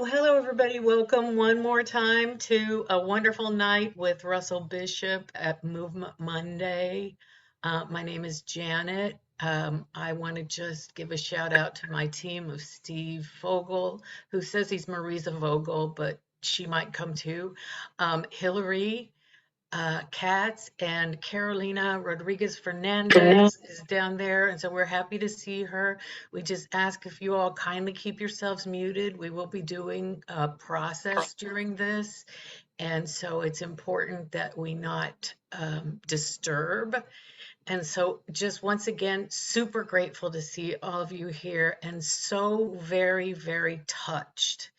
Hello, everybody. Welcome one more time to a wonderful night with Russell Bishop at Movement Monday. My name is Janet. I want to just give a shout out to my team of Steve Vogel, who says he's Marisa Vogel, but she might come too. Hillary, Katz and Carolina Rodriguez Fernandez is down there, and so we're happy to see her. We just ask if you all kindly keep yourselves muted. We will be doing a process during this, and so it's important that we not disturb. And so just once again, super grateful to see all of you here and so very, very touched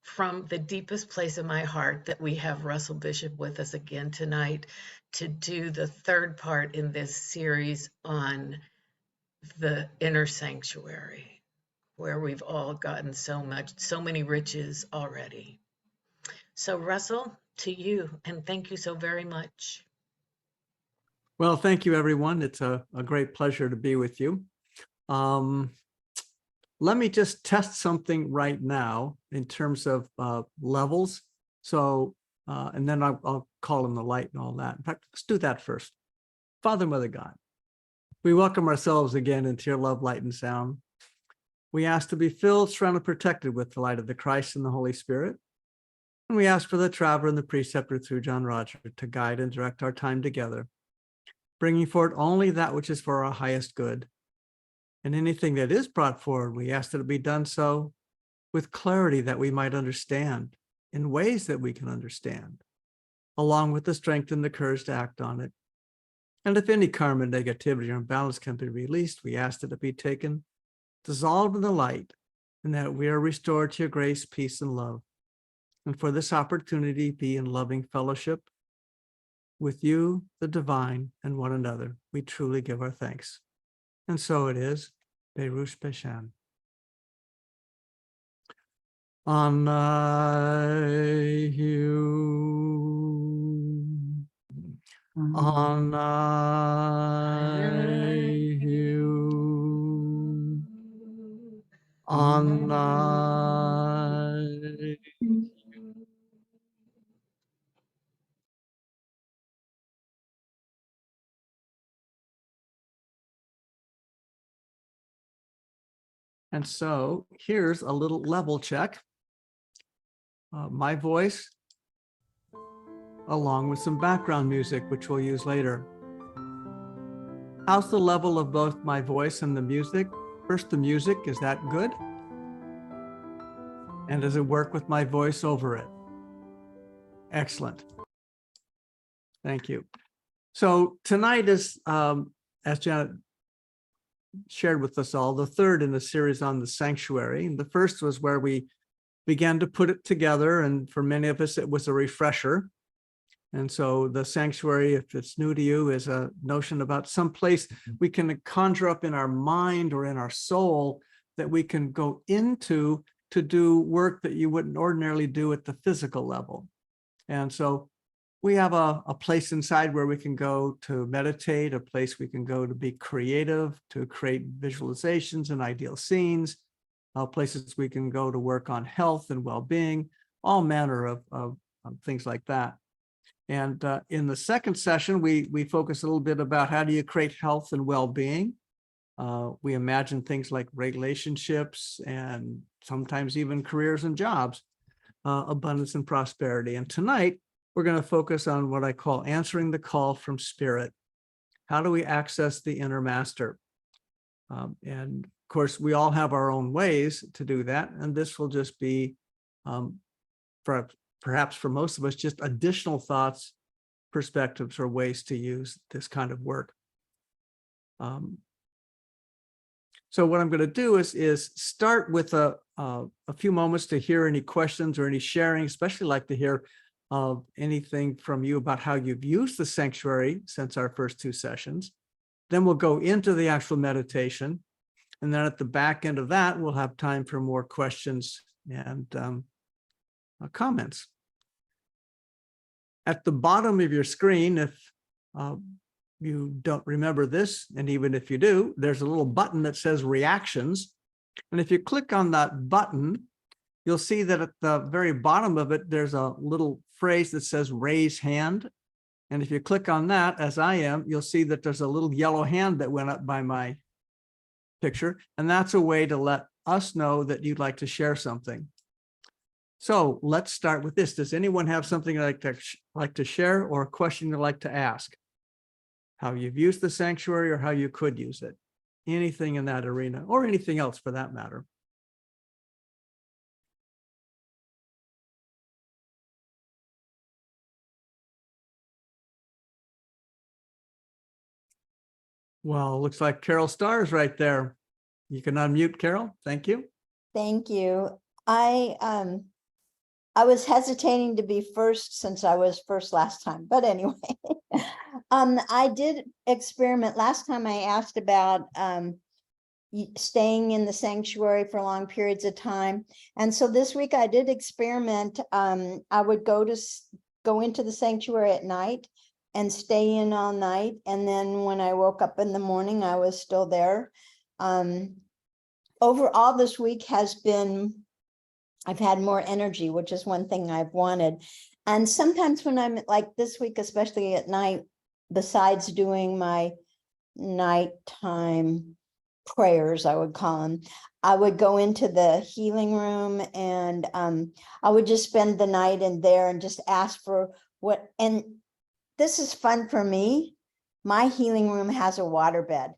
from the deepest place of my heart that we have Russell Bishop with us again tonight to do the third part in this series on the inner sanctuary, where we've all gotten so many riches already. So Russell, to you, and thank you so very much. Well, thank you, everyone. It's a great pleasure to be with you. Let me just test something right now in terms of levels. So, and then I'll call in the light and all that. In fact, let's do that first. Father, Mother God, we welcome ourselves again into your love, light, and sound. We ask to be filled, surrounded, protected with the light of the Christ and the Holy Spirit. And we ask for the traveler and the preceptor through John Roger to guide and direct our time together, bringing forward only that which is for our highest good. And anything that is brought forward, we ask that it be done so with clarity that we might understand, in ways that we can understand, along with the strength and the courage to act on it. And if any karma, negativity, or imbalance can be released, we ask that it be taken, dissolved in the light, and that we are restored to your grace, peace, and love. And for this opportunity, be in loving fellowship with you, the divine, and one another. We truly give our thanks. And so it is. Berush Beshan. Anayu. Anayu. Anayu. And so here's a little level check. My voice, along with some background music, which we'll use later. How's the level of both my voice and the music? First, the music, is that good? And does it work with my voice over it? Excellent. Thank you. So tonight is, as Janet shared with us all, the third in the series on the sanctuary. And the first was where we began to put it together. And for many of us, it was a refresher. And so the sanctuary, if it's new to you, is a notion about some place we can conjure up in our mind or in our soul that we can go into to do work that you wouldn't ordinarily do at the physical level. And so we have a place inside where we can go to meditate, a place we can go to be creative, to create visualizations and ideal scenes, places we can go to work on health and well-being, all manner of things like that. And in the second session, we focus a little bit about how do you create health and well-being. We imagine things like relationships and sometimes even careers and jobs, abundance and prosperity. And tonight, we're going to focus on what I call answering the call from spirit. How do we access the inner master? And of course, we all have our own ways to do that. And this will just be, perhaps for most of us, just additional thoughts, perspectives, or ways to use this kind of work. So what I'm going to do is start with a few moments to hear any questions or any sharing, especially like to hear anything from you about how you've used the sanctuary since our first two sessions. Then we'll go into the actual meditation. And then at the back end of that, we'll have time for more questions and comments. At the bottom of your screen, if you don't remember this, and even if you do, there's a little button that says reactions. And if you click on that button, you'll see that at the very bottom of it, there's a little phrase that says raise hand. And if you click on that, as I am, you'll see that there's a little yellow hand that went up by my picture. And that's a way to let us know that you'd like to share something. So let's start with this. Does anyone have something like to share or a question they'd like to ask? How you've used the sanctuary or how you could use it? Anything in that arena or anything else for that matter. Well, looks like Carol Starr is right there. You can unmute, Carol. Thank you. Thank you. I was hesitating to be first since I was first last time, but anyway, I did experiment. Last time I asked about staying in the sanctuary for long periods of time. And so this week I did experiment. I would go into the sanctuary at night and stay in all night. And then when I woke up in the morning, I was still there. Overall, this week has been, I've had more energy, which is one thing I've wanted. And sometimes when I'm like this week, especially at night, besides doing my nighttime prayers, I would call them, I would go into the healing room and I would just spend the night in there and just ask for what, and this is fun for me. My healing room has a waterbed,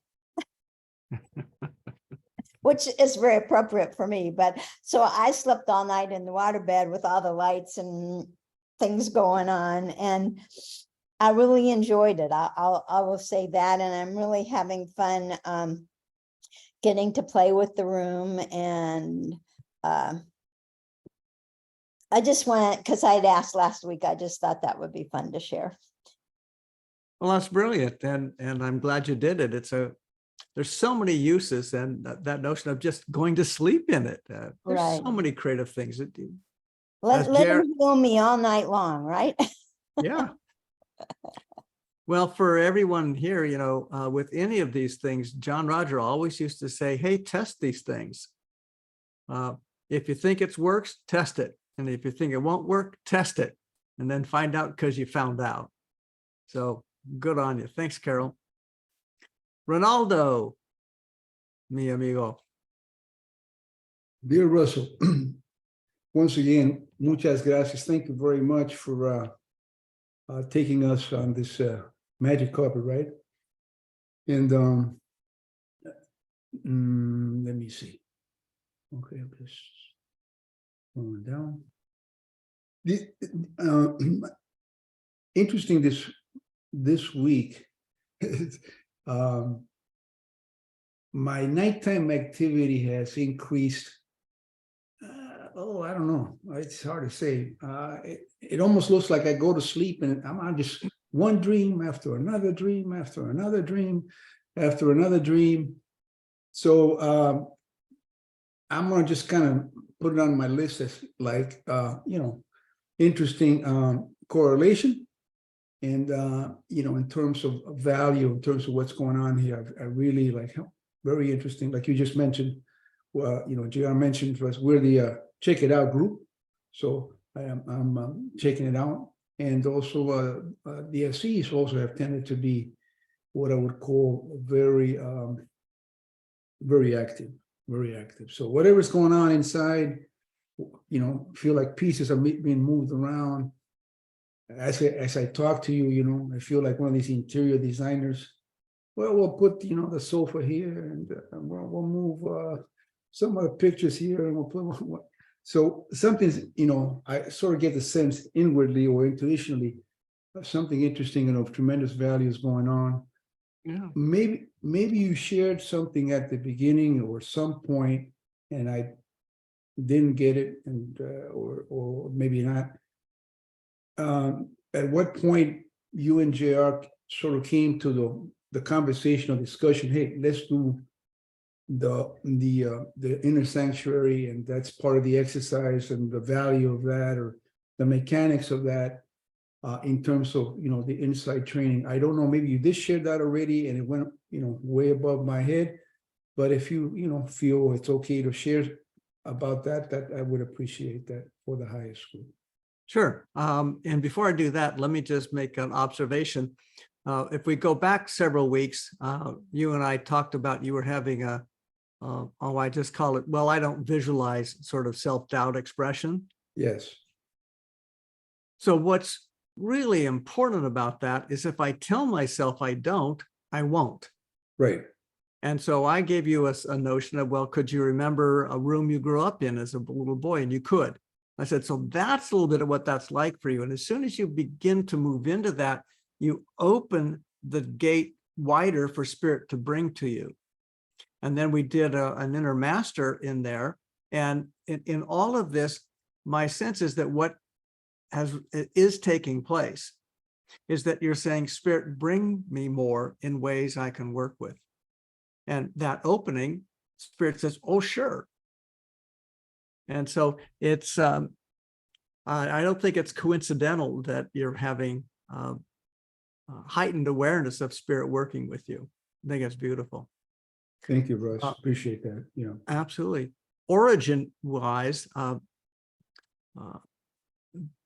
which is very appropriate for me. But so I slept all night in the waterbed with all the lights and things going on. And I really enjoyed it. I will say that. And I'm really having fun getting to play with the room. And I just went, because I'd asked last week, I just thought that would be fun to share. Well, that's brilliant. And I'm glad you did it. There's so many uses, and that notion of just going to sleep in it. There's Right. so many creative things that do. Let them heal me all night long, right? Yeah. Well, for everyone here, with any of these things, John Roger always used to say, hey, test these things. If you think it works, test it. And if you think it won't work, test it. And then find out because you found out. So good on you. Thanks, Carol. Ronaldo, mi amigo. Dear Russell, once again, muchas gracias. Thank you very much for taking us on this magic carpet ride. And let me see. Okay, I'm just going down. Interesting this week. My nighttime activity has increased. I don't know. It's hard to say. It almost looks like I go to sleep and I'm on just one dream after another dream after another dream after another dream. So I'm gonna just kind of put it on my list as like interesting correlation. And in terms of value, in terms of what's going on here, I really like, very interesting. Like you just mentioned, JR mentioned was we're the check it out group. So I'm checking it out. And also the SCs also have tended to be what I would call very, very active. So whatever's going on inside, feel like pieces are being moved around. As I talk to you, I feel like one of these interior designers. Well, we'll put the sofa here, and we'll move some of the pictures here, and we'll put. So something's, I sort of get the sense inwardly or intuitionally of something interesting and of tremendous values going on. Yeah. Maybe you shared something at the beginning or some point, and I didn't get it, and or maybe not. At what point you and JR sort of came to the conversation or discussion? Hey, let's do the inner sanctuary, and that's part of the exercise and the value of that, or the mechanics of that, in terms of the inside training. I don't know, maybe you did share that already and it went way above my head, but if you feel it's okay to share about that, that I would appreciate that for the highest school. Sure. And before I do that, let me just make an observation. If we go back several weeks, you and I talked about you were having a, oh, I just call it, well, I don't visualize sort of self-doubt expression. Yes, So what's really important about that is if I tell myself I don't, I won't. right. And so I gave you a notion of, well, could you remember a room you grew up in as a little boy? And you could. I said, so that's a little bit of what that's like for you. And as soon as you begin to move into that, you open the gate wider for spirit to bring to you. And then we did an inner master in there. And in all of this, my sense is that what is taking place is that you're saying, Spirit, bring me more in ways I can work with. And that opening, Spirit says, oh, sure. And so it's, I don't think it's coincidental that you're having heightened awareness of Spirit working with you. I think it's beautiful. Thank you, Russ. Appreciate that. You know, Absolutely. Origin wise,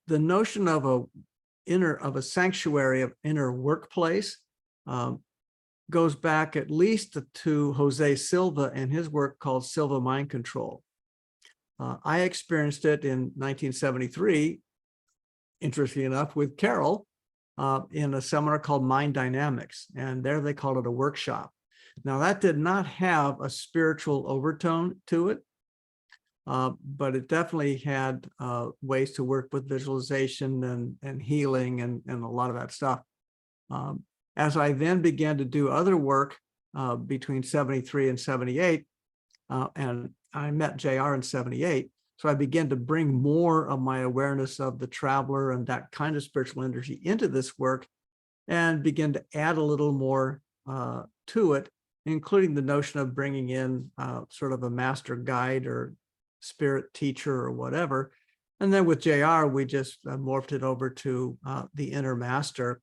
the notion of a sanctuary of inner workplace goes back at least to Jose Silva and his work called Silva Mind Control. I experienced it in 1973, interestingly enough, with Carol in a seminar called Mind Dynamics, and there they called it a workshop. Now that did not have a spiritual overtone to it, but it definitely had ways to work with visualization and healing and a lot of that stuff. As I then began to do other work between 73 and 78, and I met JR in 78, so I began to bring more of my awareness of the traveler and that kind of spiritual energy into this work and begin to add a little more to it, including the notion of bringing in sort of a master guide or spirit teacher or whatever. And then with JR, we just morphed it over to the inner master.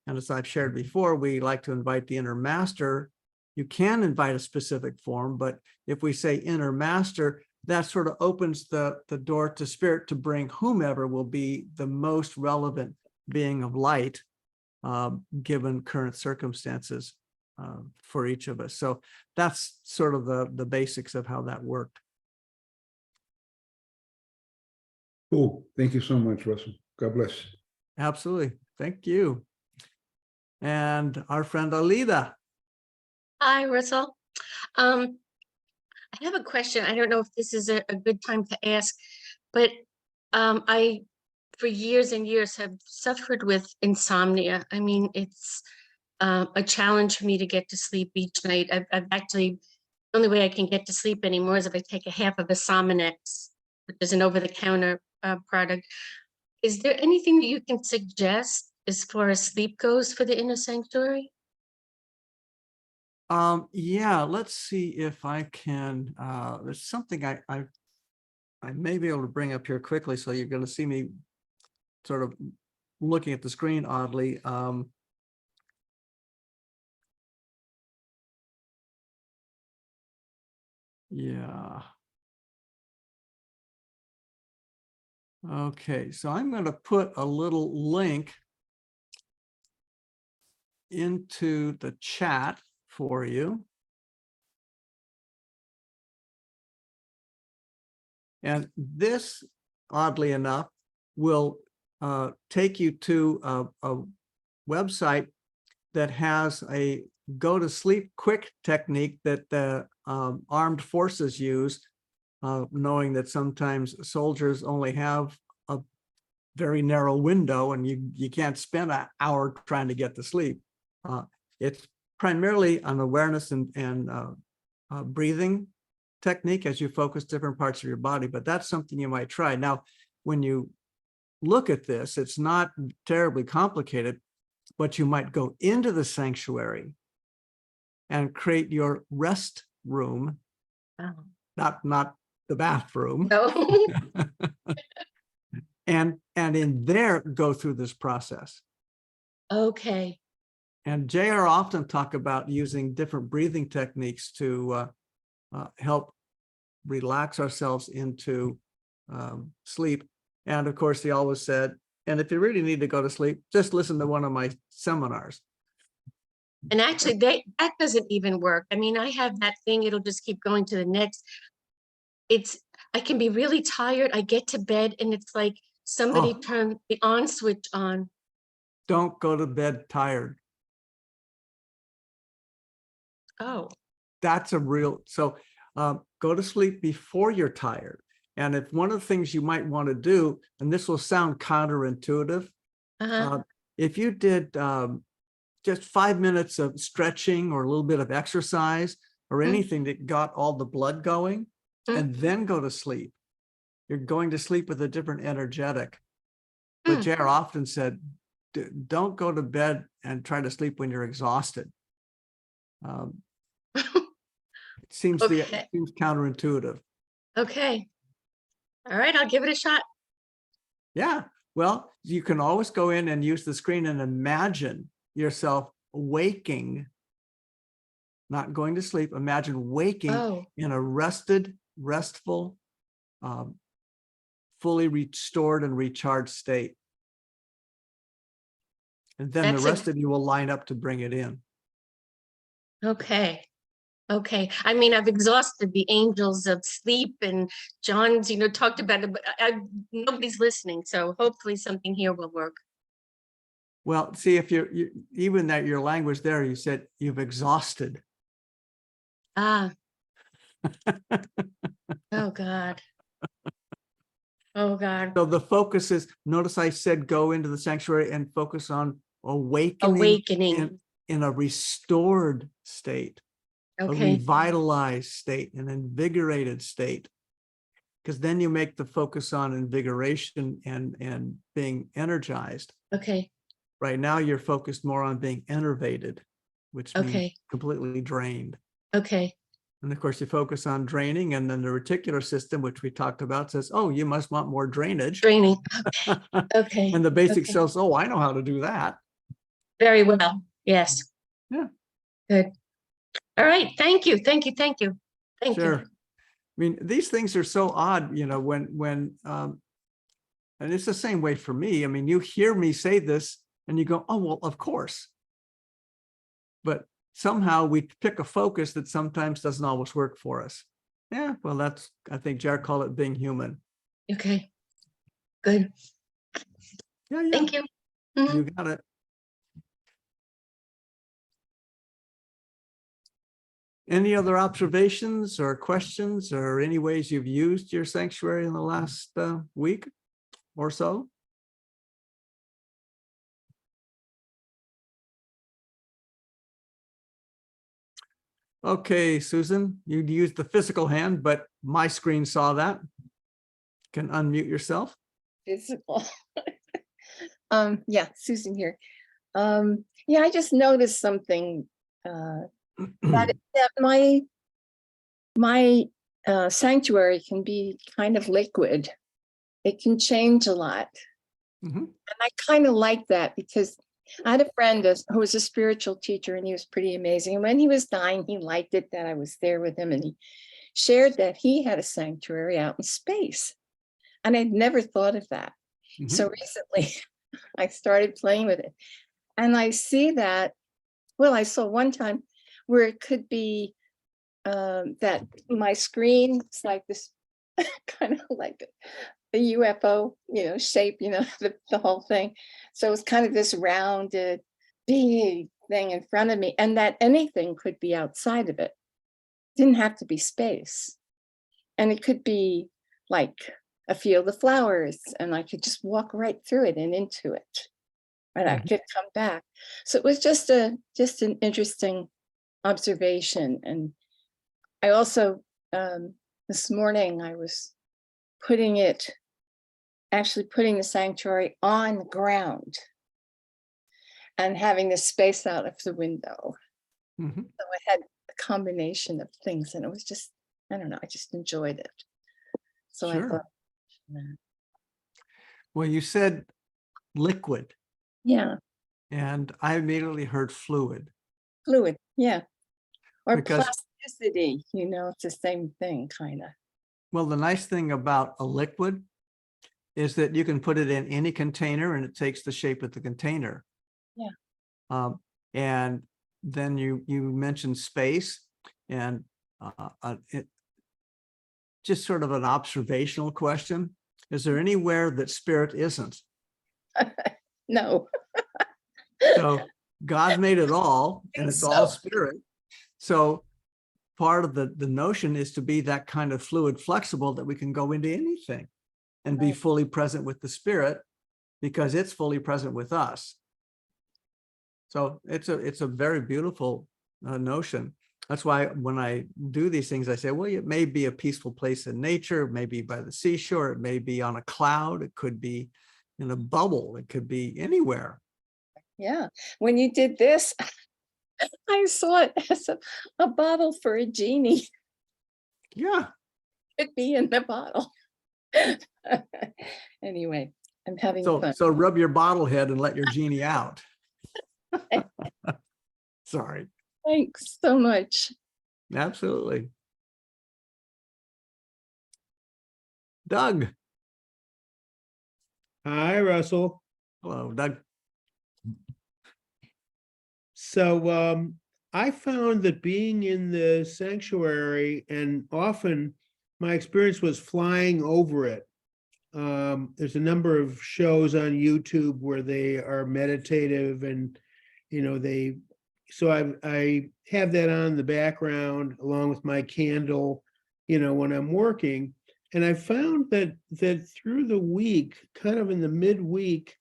And as I've shared before, we like to invite the inner master. You can invite a specific form, but if we say inner master, that sort of opens the door to Spirit to bring whomever will be the most relevant being of light, given current circumstances for each of us. So that's sort of the basics of how that worked. cool. Thank you so much, Russell. God bless. Absolutely. Thank you. And our friend Alida. Hi, Russell. I have a question. I don't know if this is a good time to ask, but I, for years and years, have suffered with insomnia. I mean, it's a challenge for me to get to sleep each night. I've actually, the only way I can get to sleep anymore is if I take a half of a Sominex, which is an over-the-counter product. Is there anything that you can suggest as far as sleep goes for the inner sanctuary? Yeah, let's see if I can, there's something I may be able to bring up here quickly. So you're going to see me sort of looking at the screen oddly. Yeah. Okay, so I'm going to put a little link into the chat for you. And this, oddly enough, will take you to a website that has a go to sleep quick technique that the armed forces use, knowing that sometimes soldiers only have a very narrow window and you can't spend an hour trying to get to sleep. It's primarily an awareness and breathing technique as you focus different parts of your body, but that's something you might try. Now, when you look at this, it's not terribly complicated, but you might go into the sanctuary and create your rest room, Oh. not the bathroom, No. and in there go through this process. Okay. And JR often talk about using different breathing techniques to help relax ourselves into sleep. And of course, he always said, and if you really need to go to sleep, just listen to one of my seminars. And actually, that doesn't even work. I mean, I have that thing, it'll just keep going to the next. I can be really tired. I get to bed and it's like somebody Oh. turned the on switch on. Don't go to bed tired. Oh, That's a real, so go to sleep before you're tired. And if one of the things you might want to do, and this will sound counterintuitive, uh-huh. if you did just 5 minutes of stretching or a little bit of exercise or anything that got all the blood going, and then go to sleep, you're going to sleep with a different energetic. But Jer often said, don't go to bed and try to sleep when you're exhausted. It seems Okay. seems counterintuitive. Okay. All right, I'll give it a shot. Yeah. Well, you can always go in and use the screen and imagine yourself waking, not going to sleep. Imagine waking Oh, in a rested, restful, fully restored and recharged state. And then the That's a- rest of you will line up to bring it in. okay. Okay. I mean, I've exhausted the angels of sleep and John's, talked about it, but nobody's listening. So hopefully something here will work. Well, see, if you even that your language there, you said you've exhausted. Ah. Oh, God. Oh, God. So the focus is, notice I said go into the sanctuary and focus on awakening Awakening. in a restored state, a Okay. revitalized state, an invigorated state. Because then you make the focus on invigoration and being energized. Okay. Right now you're focused more on being enervated, which means Okay. completely drained. Okay. And of course, you focus on draining, and then the reticular system, which we talked about, says, oh, you must want more drainage. Draining. Okay. And the basic Okay. cells, oh, I know how to do that. Very well. Yes. Yeah. Good. All right. Thank you. Thank you. Thank you. Thank Sure. you. I mean, these things are so odd, when and it's the same way for me. I mean, you hear me say this and you go, oh, well, of course. But somehow we pick a focus that sometimes doesn't always work for us. Yeah, well, that's, I think Jared called it being human. Okay. Good. Yeah, yeah. Thank you. Mhm. You got it. Any other observations or questions or any ways you've used your sanctuary in the last week or so? Okay, Susan, you used the physical hand, but my screen saw that. Can unmute yourself. Physical. Yeah, Susan here. Yeah, I just noticed something that my sanctuary can be kind of liquid. It can change a lot. Mhm. And I kind of like that because I had a friend who was a spiritual teacher, and he was pretty amazing. And when he was dying, he liked it that I was there with him, and he shared that he had a sanctuary out in space. And I'd never thought of that. Mhm. So recently I started playing with it. And I see that, well, I saw one time where it could be that my screen is like this, kind of like a UFO, shape, the whole thing. So it's kind of this rounded, big thing in front of me, and that anything could be outside of it. Didn't have to be space. And it could be like a field of flowers, and I could just walk right through it and into it. And I could come back. So it was just an interesting observation. And I also, this morning, I was putting the sanctuary on the ground and having the space out of the window. Mhm. So it had a combination of things, and it was just, I don't know, I just enjoyed it. So I Sure. thought, that. Well, you said liquid, Yeah, and I immediately heard fluid. fluid, yeah. Or Because- plasticity, it's the same thing, kind of. Well, the nice thing about a liquid is that you can put it in any container and it takes the shape of the container. Yeah. And then you mentioned space, and just sort of an observational question. Is there anywhere that spirit isn't? No. So God made it all, and Think it's all so. spirit. So part of the notion is to be that kind of fluid, flexible, that we can go into anything and be Right. fully present with the spirit, because it's fully present with us. So it's a very beautiful notion. That's why when I do these things, I say, well, it may be a peaceful place in nature, it may be by the seashore, it may be on a cloud, it could be in a bubble, it could be anywhere. Yeah. When you did this, I saw it as a bottle for a genie. Yeah. It'd be in the bottle. Anyway, I'm having So fun. so rub your bottle head and let your genie out. Sorry. Thanks so much. Absolutely. Doug. Hi, Russell. Hello, Doug. So I found that being in the sanctuary, and often my experience was flying over it. There's a number of shows on YouTube where they are meditative, and so I have that on in the background along with my candle, when I'm working. And I found that through the week, kind of in the midweek,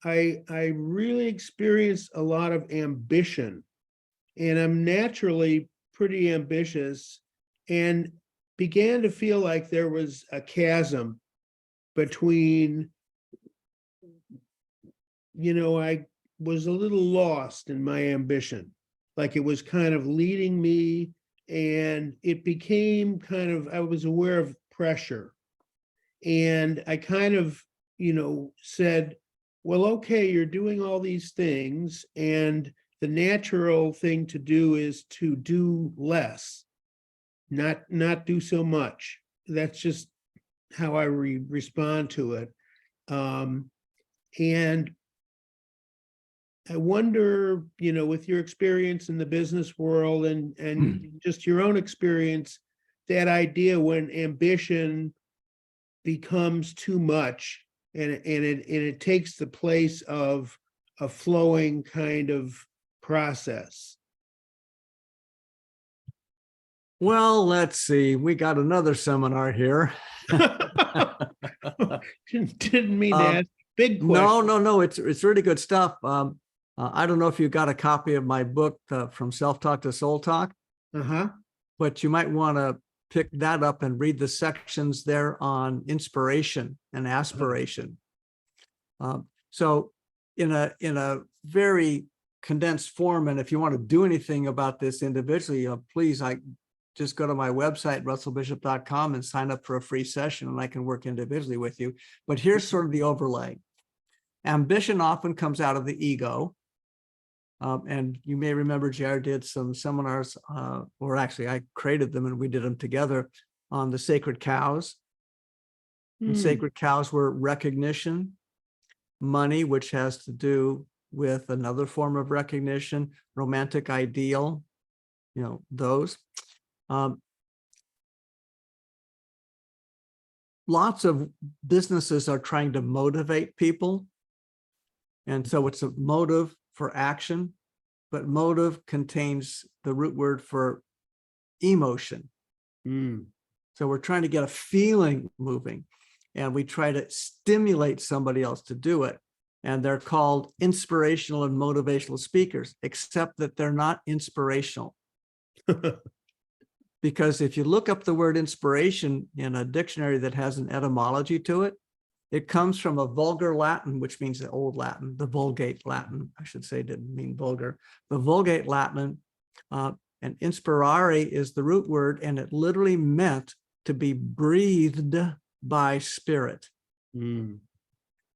I really experienced a lot of ambition, and I'm naturally pretty ambitious, and began to feel like there was a chasm between, I was a little lost in my ambition, like it was kind of leading me, and it became kind of, I was aware of pressure. And I kind of, said, well, okay, you're doing all these things, and the natural thing to do is to do less, not do so much. That's just how I respond to it. And I wonder, with your experience in the business world and just your own experience, that idea when ambition becomes too much, and it takes the place of a flowing kind of process. Well, let's see. We got another seminar here. Didn't mean to ask big No, questions. it's really good stuff. I don't know if you got a copy of my book, From Self-Talk to Soul Talk, Uh-huh. but you might want to pick that up and read the sections there on inspiration and aspiration. So in a very condensed form, and if you want to do anything about this individually, please, just go to my website, russellbishop.com, and sign up for a free session, and I can work individually with you. But here's sort of the overlay. Ambition often comes out of the ego. And you may remember JR did some seminars, or actually I created them and we did them together, on the sacred cows. And sacred cows were recognition, money, which has to do with another form of recognition, romantic ideal, those. Lots of businesses are trying to motivate people. And so it's a motive for action, but motive contains the root word for emotion. So we're trying to get a feeling moving, and we try to stimulate somebody else to do it. And they're called inspirational and motivational speakers, except that they're not inspirational. Because if you look up the word inspiration in a dictionary that has an etymology to it, it comes from a vulgar Latin, which means the old Latin, the Vulgate Latin, I should say, didn't mean vulgar. The Vulgate Latin, and inspirare is the root word, and it literally meant to be breathed by spirit.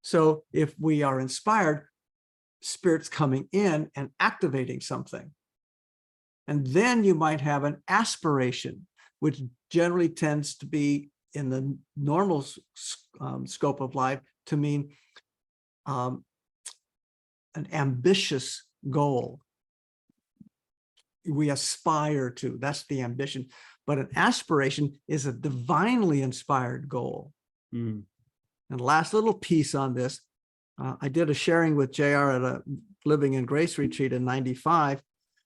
So if we are inspired, spirit's coming in and activating something. And then you might have an aspiration, which generally tends to be in the normal scope of life to mean an ambitious goal. We aspire to, that's the ambition. But an aspiration is a divinely inspired goal. Mm. And last little piece on this, I did a sharing with JR at a Living in Grace retreat in '95,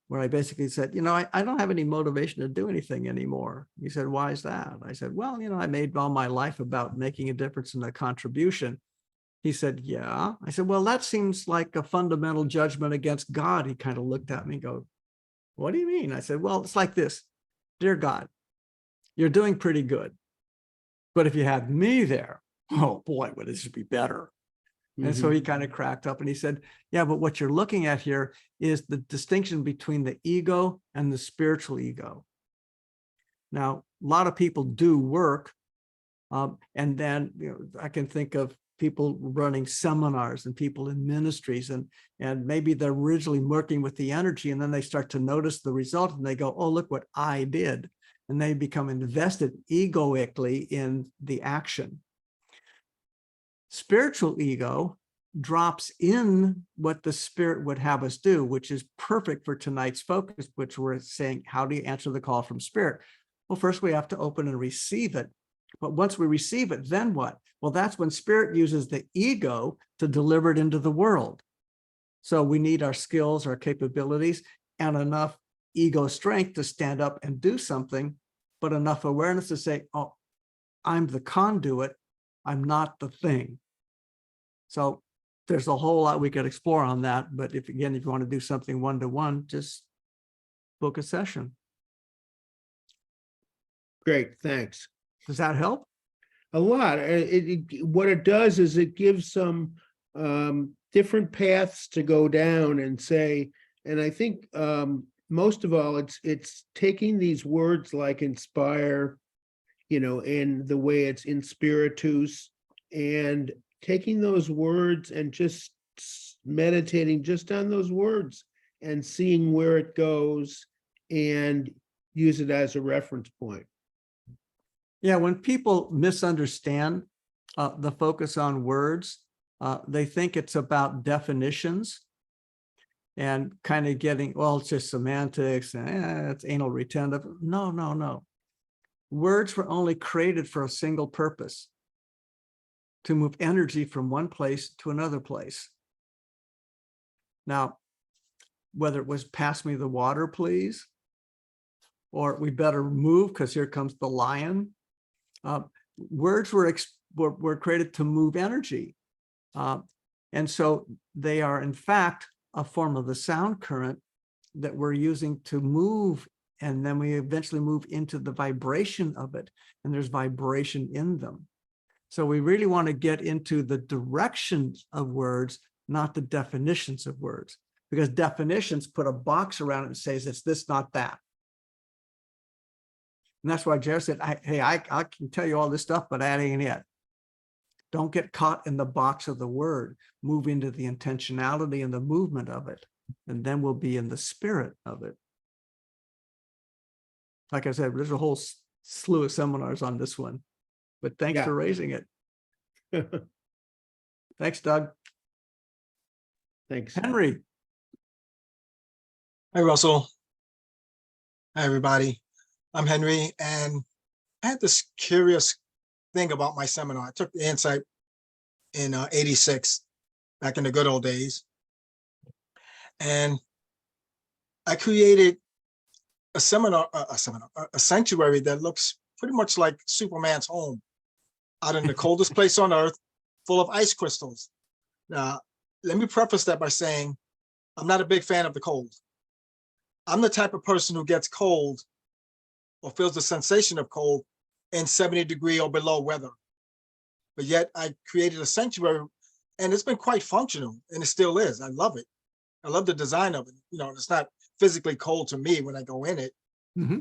where I basically said, you know, I don't have any motivation to do anything anymore. He said, why is that? I said, well, you know, I made all my life about making a difference and a contribution. He said, yeah. I said, well, that seems like a fundamental judgment against God. He kind of looked at me and go, what do you mean? I said, well, it's like this. Dear God, you're doing pretty good. But if you had me there, oh boy, would this be better. And so he kind of cracked up and he said, yeah, but what you're looking at here is the distinction between the ego and the spiritual ego. Now, a lot of people do work. And then, you know, I can think of people running seminars and people in ministries, and maybe they're originally working with the energy, and then they start to notice the result and they go, oh, look what I did. And they become invested egoically in the action. Spiritual ego drops in what the spirit would have us do, which is perfect for tonight's focus, which we're saying, how do you answer the call from spirit? Well, first we have to open and receive it. But once we receive it, then what? Well, that's when spirit uses the ego to deliver it into the world. So we need our skills, our capabilities, and enough ego strength to stand up and do something, but enough awareness to say, oh, I'm the conduit, I'm not the thing. So there's a whole lot we could explore on that. But if you want to do something one-to-one, just book a session. Great, thanks. Does that help? A lot. What it does is it gives some different paths to go down and say, and I think most of all, it's taking these words like inspire, you know, in the way it's in spiritus, and taking those words and just meditating just on those words and seeing where it goes and use it as a reference point. Yeah, when people misunderstand the focus on words, they think it's about definitions and kind of getting, well, it's just semantics and it's anal retentive. No, no, no. Words were only created for a single purpose, to move energy from one place to another place. Now, whether it was pass me the water, please, or we better move because here comes the lion. Words were created to move energy. And so they are, in fact, a form of the sound current that we're using to move. And then we eventually move into the vibration of it. And there's vibration in them. So we really want to get into the directions of words, not the definitions of words, because definitions put a box around it and says it's this, not that. And that's why Jared said, hey, I can tell you all this stuff, but that ain't it. Don't get caught in the box of the word. Move into the intentionality and the movement of it. And then we'll be in the spirit of it. Like I said, there's a whole slew of seminars on this one. But thanks for raising it. Thanks, Doug. Thanks. Henry. Hi, Russell. Hi, everybody. I'm Henry, and I had this curious thing about my seminar. I took the Insight in '86, back in the good old days. And I created a sanctuary that looks pretty much like Superman's home, out in the coldest place on earth, full of ice crystals. Now, let me preface that by saying I'm not a big fan of the cold. I'm the type of person who gets cold or feels the sensation of cold in 70-degree or below weather. But yet I created a sanctuary, and it's been quite functional, and it still is. I love it. I love the design of it. You know, it's not physically cold to me when I go in it. Mm-hmm.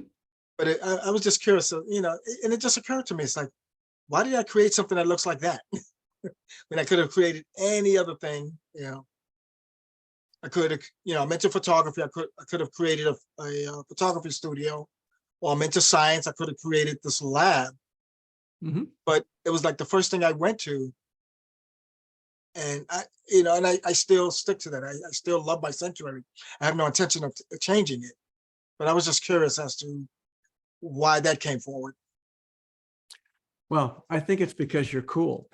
But I was just curious, you know, and it just occurred to me, it's like, why did I create something that looks like that? When I could have created any other thing, you know. I could have, you know, I'm into photography. I could have created a photography studio, or I'm into science. I could have created this lab. Mhm. but it was like the first thing I went to. And I still stick to that. I still love my sanctuary. I have no intention of changing it, but I was just curious as to why that came forward. Well, I think it's because you're cool.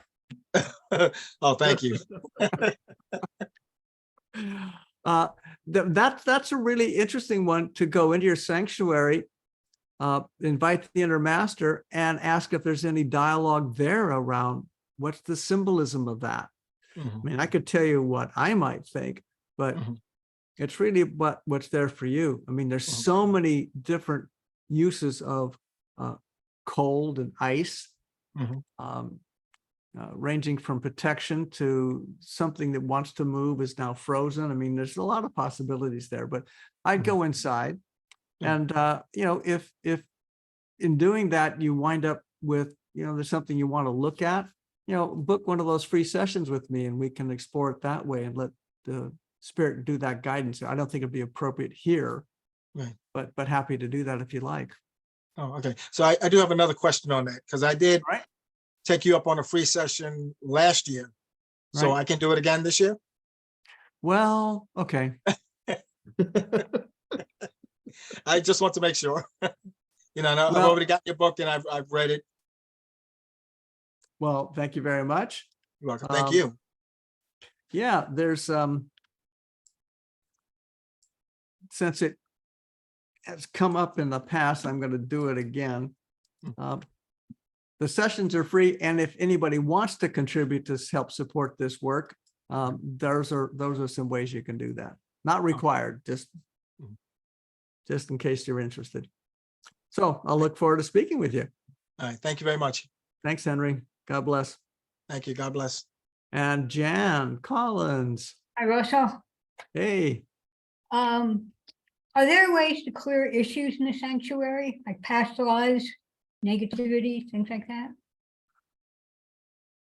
Oh, thank you. That's a really interesting one, to go into your sanctuary, invite the inner master and ask if there's any dialogue there around what's the symbolism of that. Mhm, I mean, I could tell you what I might think, but mhm, it's really what's there for you. I mean, there's mhm, so many different uses of cold and ice, mhm, ranging from protection to something that wants to move is now frozen. I mean, there's a lot of possibilities there, but I'd go inside. Yeah. And, if in doing that, you wind up with, there's something you want to look at, book one of those free sessions with me and we can explore it that way and let the spirit do that guidance. I don't think it'd be appropriate here, Right. but happy to do that if you like. Oh, okay. So I do have another question on that, because I did Right. take you up on a free session last year. So Right. I can do it again this year? Well, okay. I just want to make sure. And I've Well, already got your book and I've read it. well, thank you very much. You're welcome. Thank you. Yeah, there's since it has come up in the past, I'm going to do it again. The sessions are free, and if anybody wants to contribute to help support this work, those are some ways you can do that. Not required, just in case you're interested. So I'll look forward to speaking with you. All right. Thank you very much. Thanks, Henry. God bless. Thank you. God bless. And Jan Collins. Hi, Russell. Hey. Are there ways to clear issues in the sanctuary, like past lives, negativity, things like that?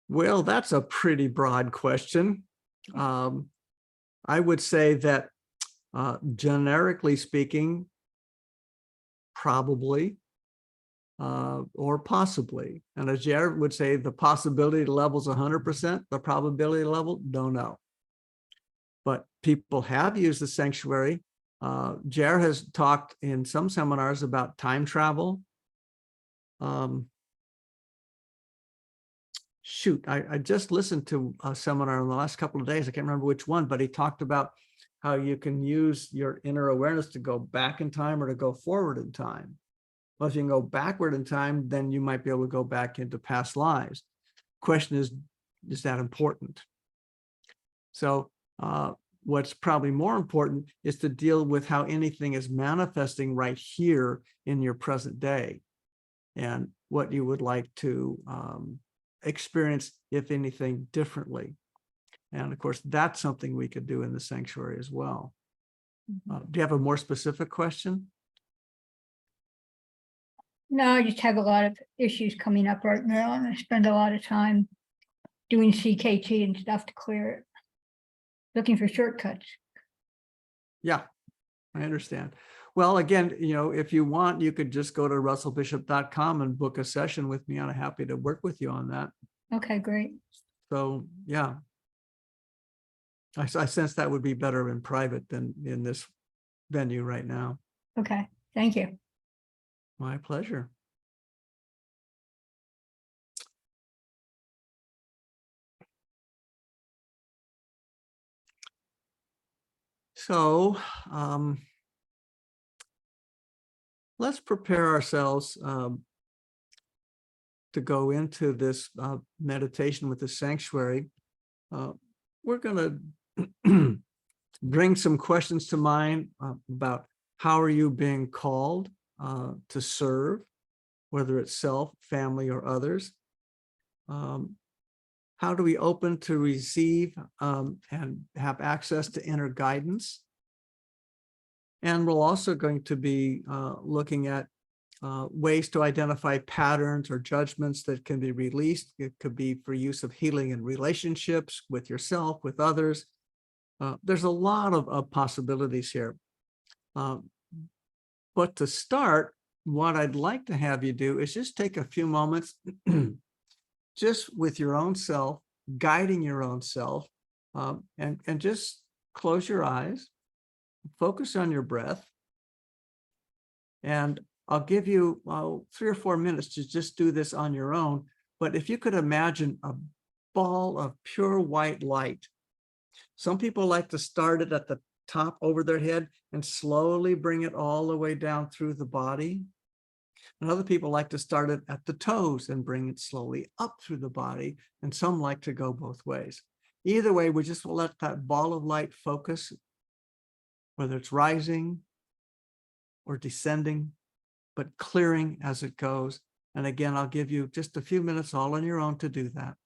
Well, that's a pretty broad question. I would say that generically speaking, probably, or possibly. And as Jared would say, the possibility level is 100%, the probability level, don't know. But people have used the sanctuary. Jared has talked in some seminars about time travel. Shoot, I just listened to a seminar in the last couple of days. I can't remember which one, but he talked about how you can use your inner awareness to go back in time or to go forward in time. Well, if you can go backward in time, then you might be able to go back into past lives. Question is that important? So what's probably more important is to deal with how anything is manifesting right here in your present day and what you would like to experience, if anything, differently. And of course, that's something we could do in the sanctuary as well. Do you have a more specific question? No, I just have a lot of issues coming up right now, and I spend a lot of time doing CKT and stuff to clear it. Looking for shortcuts. Yeah, I understand. Well, again, if you want, you could just go to russellbishop.com and book a session with me. I'm happy to work with you on that. Okay, great. So, yeah. I sense that would be better in private than in this venue right now. Okay, thank you. My pleasure. So let's prepare ourselves to go into this meditation with the sanctuary. We're going to bring some questions to mind about how are you being called to serve, whether it's self, family, or others. How do we open to receive and have access to inner guidance? And we're also going to be looking at ways to identify patterns or judgments that can be released. It could be for use of healing in relationships with yourself, with others. There's a lot of possibilities here. But to start, what I'd like to have you do is just take a few moments just with your own self, guiding your own self, and just close your eyes, focus on your breath. And I'll give you 3 or 4 minutes to just do this on your own. But if you could imagine a ball of pure white light. Some people like to start it at the top over their head and slowly bring it all the way down through the body. And other people like to start it at the toes and bring it slowly up through the body. And some like to go both ways. Either way, we just will let that ball of light focus, whether it's rising or descending, but clearing as it goes. And again, I'll give you just a few minutes all on your own to do that.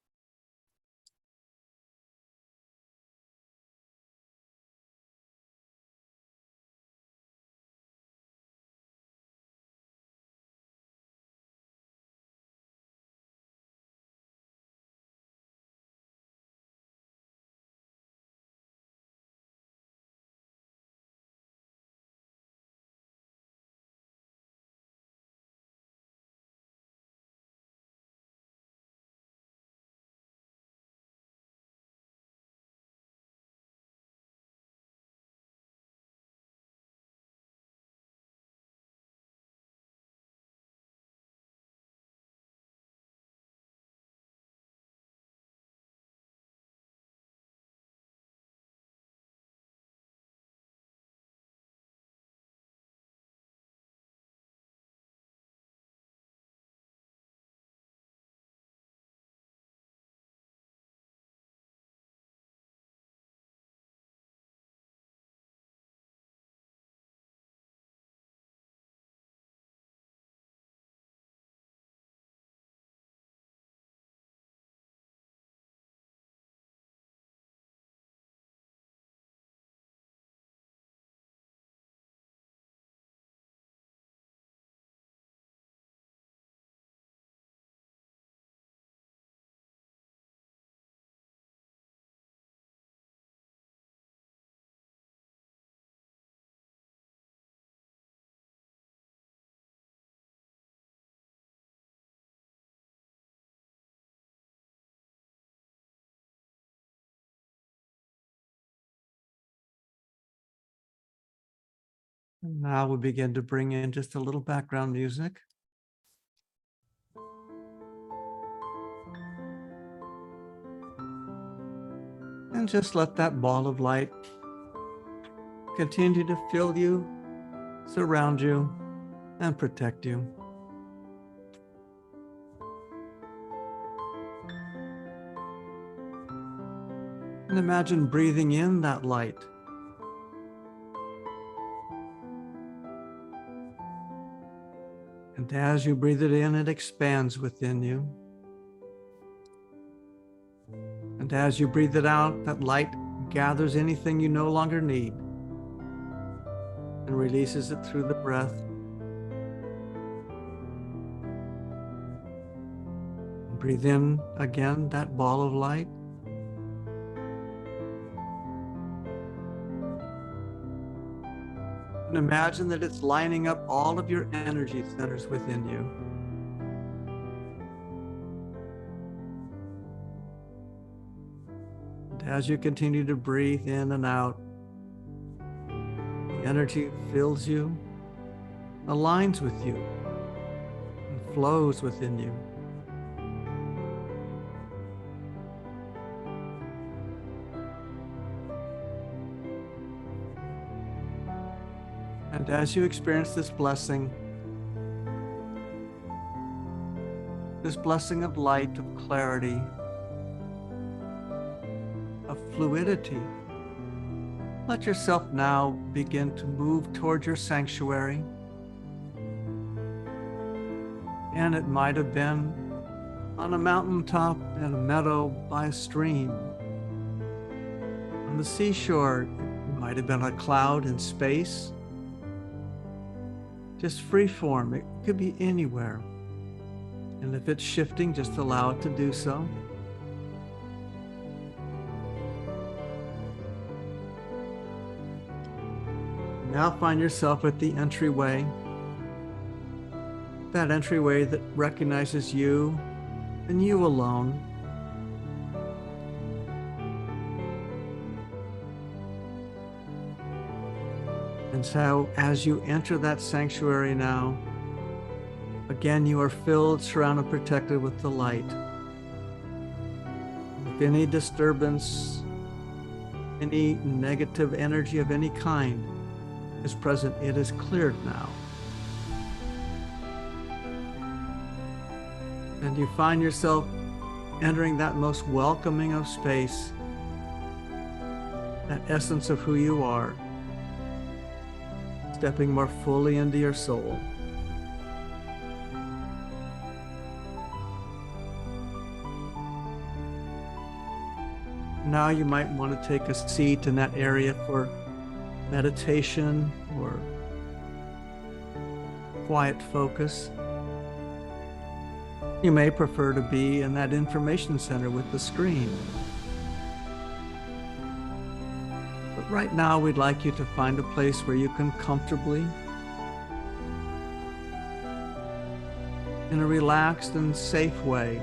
And now we'll begin to bring in just a little background music. And just let that ball of light continue to fill you, surround you, and protect you. And imagine breathing in that light. And as you breathe it in, it expands within you. And as you breathe it out, that light gathers anything you no longer need and releases it through the breath. Breathe in again that ball of light. And imagine that it's lining up all of your energy centers within you. And as you continue to breathe in and out, the energy fills you, aligns with you, and flows within you. And as you experience this blessing of light, of clarity, of fluidity, let yourself now begin to move toward your sanctuary. And it might have been on a mountaintop, in a meadow, by a stream. On the seashore, it might have been a cloud in space. Just free form, it could be anywhere. And if it's shifting, just allow it to do so. Now find yourself at the entryway that entryway that recognizes you and you alone. And so as you enter that sanctuary now, again, you are filled, surrounded, protected with the light. If any disturbance, any negative energy of any kind is present, it is cleared now. And you find yourself entering that most welcoming of space, that essence of who you are, stepping more fully into your soul. Now you might want to take a seat in that area for meditation or quiet focus. You may prefer to be in that information center with the screen. But right now we'd like you to find a place where you can comfortably, in a relaxed and safe way,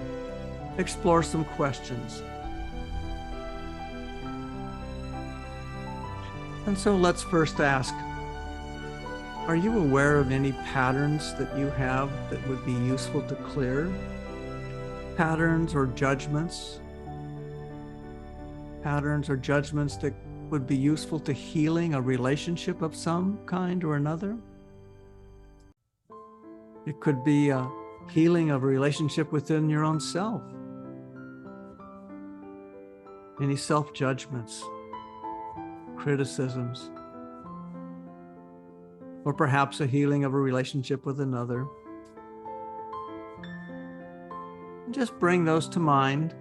explore some questions. And so let's first ask, are you aware of any patterns that you have that would be useful to clear? Patterns or judgments? Patterns or judgments that would be useful to healing a relationship of some kind or another? It could be a healing of a relationship within your own self. Any self-judgments, criticisms, or perhaps a healing of a relationship with another. Just bring those to mind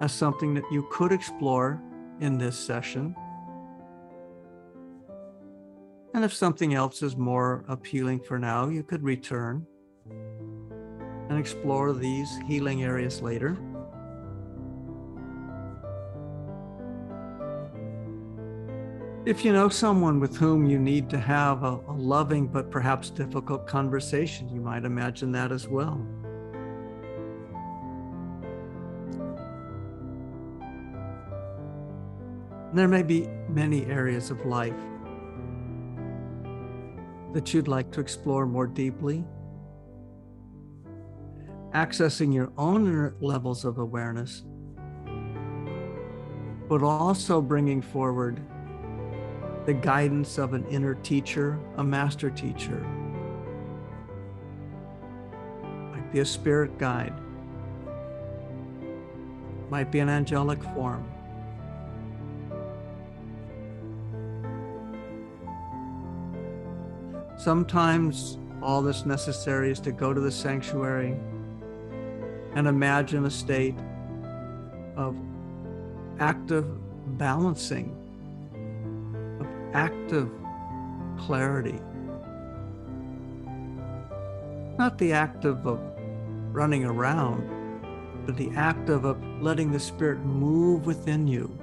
as something that you could explore in this session. And if something else is more appealing for now, you could return and explore these healing areas later. If you know someone with whom you need to have a loving but perhaps difficult conversation, you might imagine that as well. There may be many areas of life that you'd like to explore more deeply, accessing your own levels of awareness, but also bringing forward the guidance of an inner teacher, a master teacher. Might be a spirit guide, might be an angelic form. Sometimes all that's necessary is to go to the sanctuary and imagine a state of active balancing, of active clarity. Not the act of running around, but the act of letting the Spirit move within you.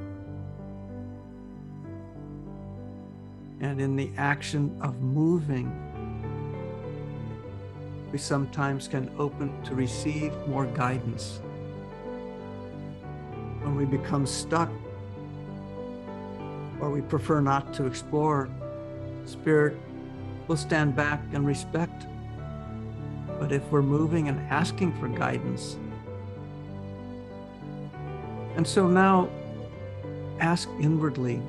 And in the action of moving, we sometimes can open to receive more guidance. When we become stuck, or we prefer not to explore, Spirit will stand back and respect. But if we're moving and asking for guidance, and so now ask inwardly,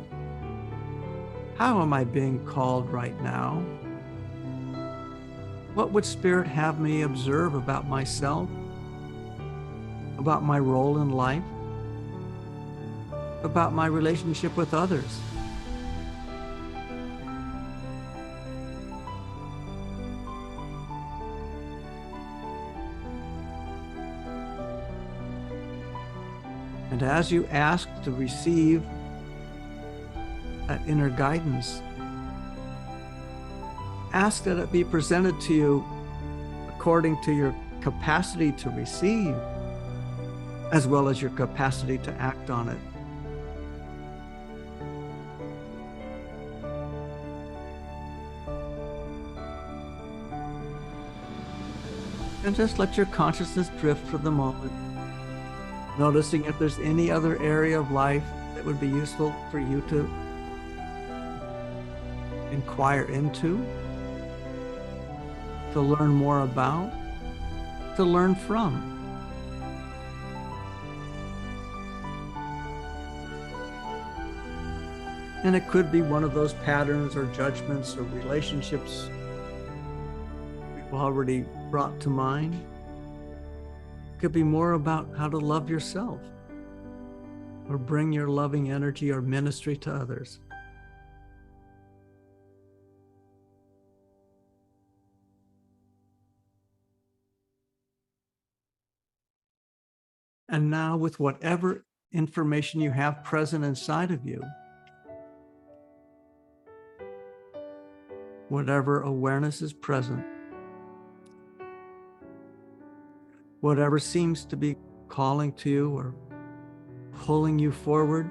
how am I being called right now? What would Spirit have me observe about myself, about my role in life, about my relationship with others? And as you ask to receive that inner guidance, ask that it be presented to you according to your capacity to receive, as well as your capacity to act on it. And just let your consciousness drift for the moment, noticing if there's any other area of life that would be useful for you to inquire into, to learn more about, to learn from. And it could be one of those patterns or judgments or relationships we've already brought to mind. It could be more about how to love yourself or bring your loving energy or ministry to others. And now, with whatever information you have present inside of you, whatever awareness is present, whatever seems to be calling to you or pulling you forward,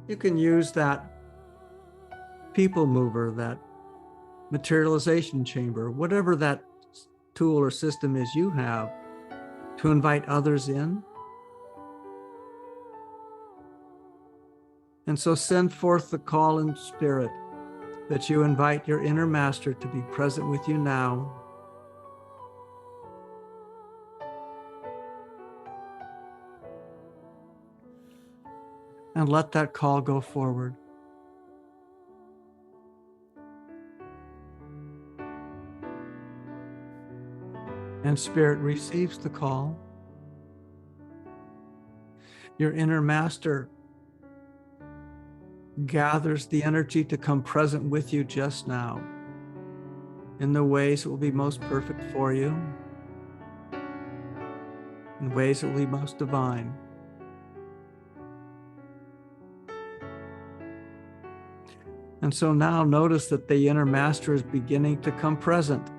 you can use that people mover, that materialization chamber, whatever that tool or system is you have, to invite others in. And so send forth the call in spirit that you invite your inner master to be present with you now. And let that call go forward. And spirit receives the call. Your inner master gathers the energy to come present with you just now in the ways that will be most perfect for you, in ways that will be most divine. And so now notice that the inner master is beginning to come present.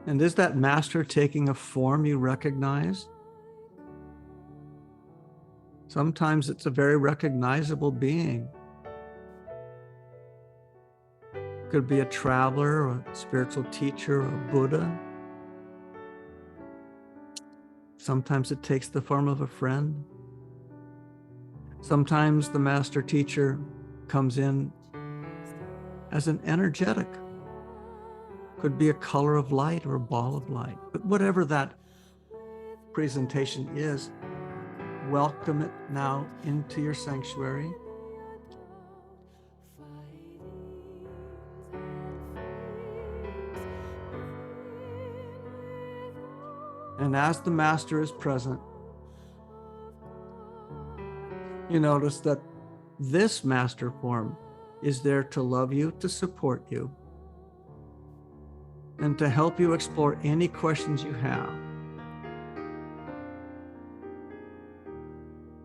And is that master taking a form you recognize? Sometimes it's a very recognizable being. Could be a traveler, or a spiritual teacher, or a Buddha. Sometimes it takes the form of a friend. Sometimes the master teacher comes in as an energetic. Could be a color of light or a ball of light. But whatever that presentation is, welcome it now into your sanctuary. And as the master is present, you notice that this master form is there to love you, to support you, and to help you explore any questions you have.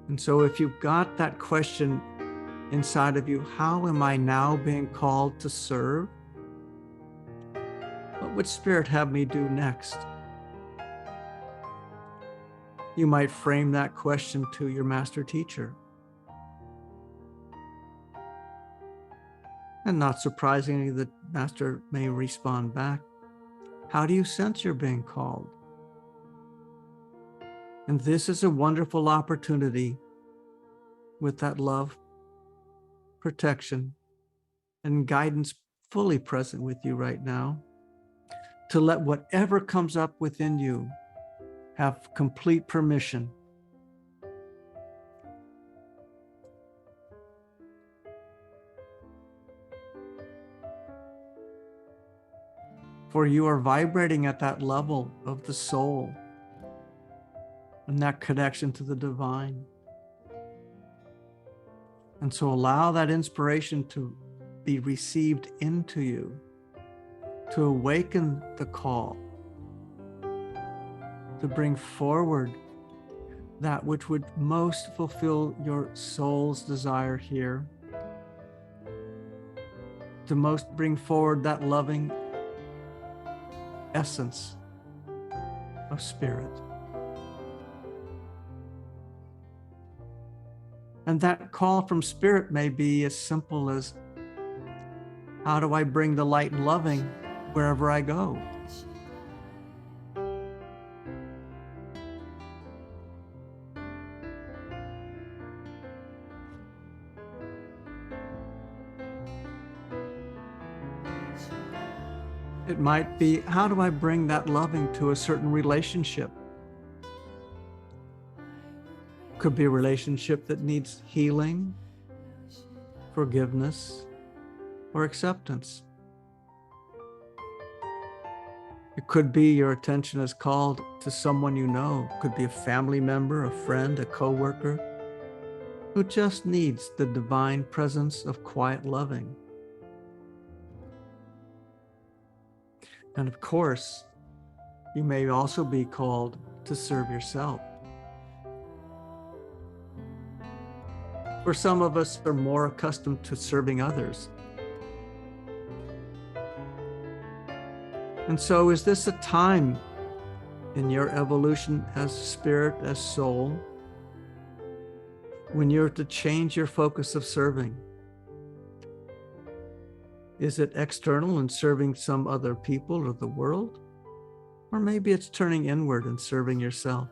And so if you've got that question inside of you, how am I now being called to serve? What would Spirit have me do next? You might frame that question to your master teacher. And not surprisingly, the master may respond back, how do you sense you're being called? And this is a wonderful opportunity with that love, protection, and guidance fully present with you right now, to let whatever comes up within you have complete permission. For you are vibrating at that level of the soul and that connection to the divine. And so allow that inspiration to be received into you, to awaken the call, to bring forward that which would most fulfill your soul's desire here, to most bring forward that loving essence of spirit. And that call from spirit may be as simple as, how do I bring the light and loving wherever I go? It might be, how do I bring that loving to a certain relationship? Could be a relationship that needs healing, forgiveness, or acceptance. It could be your attention is called to someone you know. It could be a family member, a friend, a coworker, who just needs the divine presence of quiet loving. And of course, you may also be called to serve yourself. For some of us are more accustomed to serving others. And so is this a time in your evolution as spirit, as soul, when you're to change your focus of serving? Is it external and serving some other people or the world? Or maybe it's turning inward and serving yourself.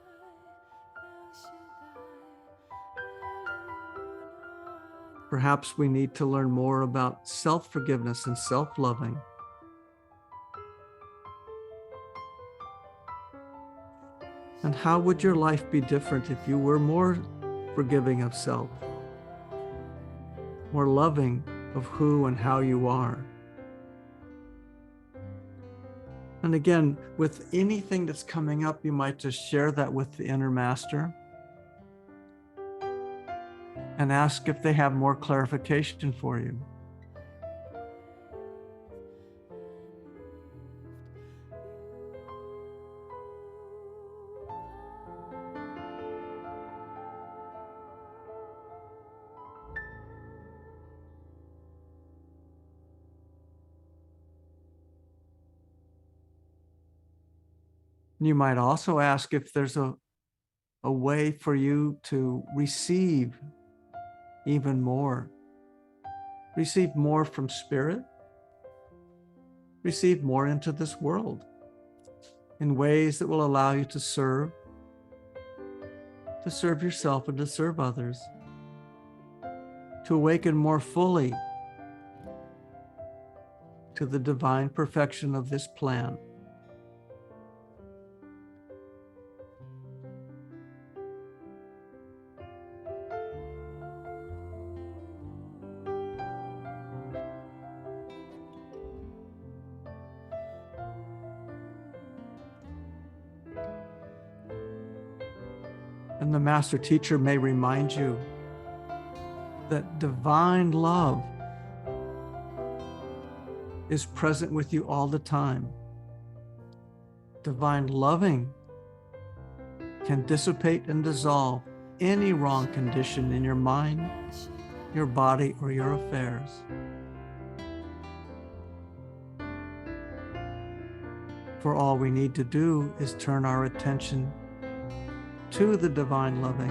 Perhaps we need to learn more about self-forgiveness and self-loving. And how would your life be different if you were more forgiving of self, more loving of who and how you are? And again, with anything that's coming up, you might just share that with the inner master and ask if they have more clarification for you. You might also ask if there's a way for you to receive even more. Receive more from spirit. Receive more into this world in ways that will allow you to serve yourself and to serve others, to awaken more fully to the divine perfection of this plan. And the master teacher may remind you that divine love is present with you all the time. Divine loving can dissipate and dissolve any wrong condition in your mind, your body, or your affairs. For all we need to do is turn our attention to the divine loving,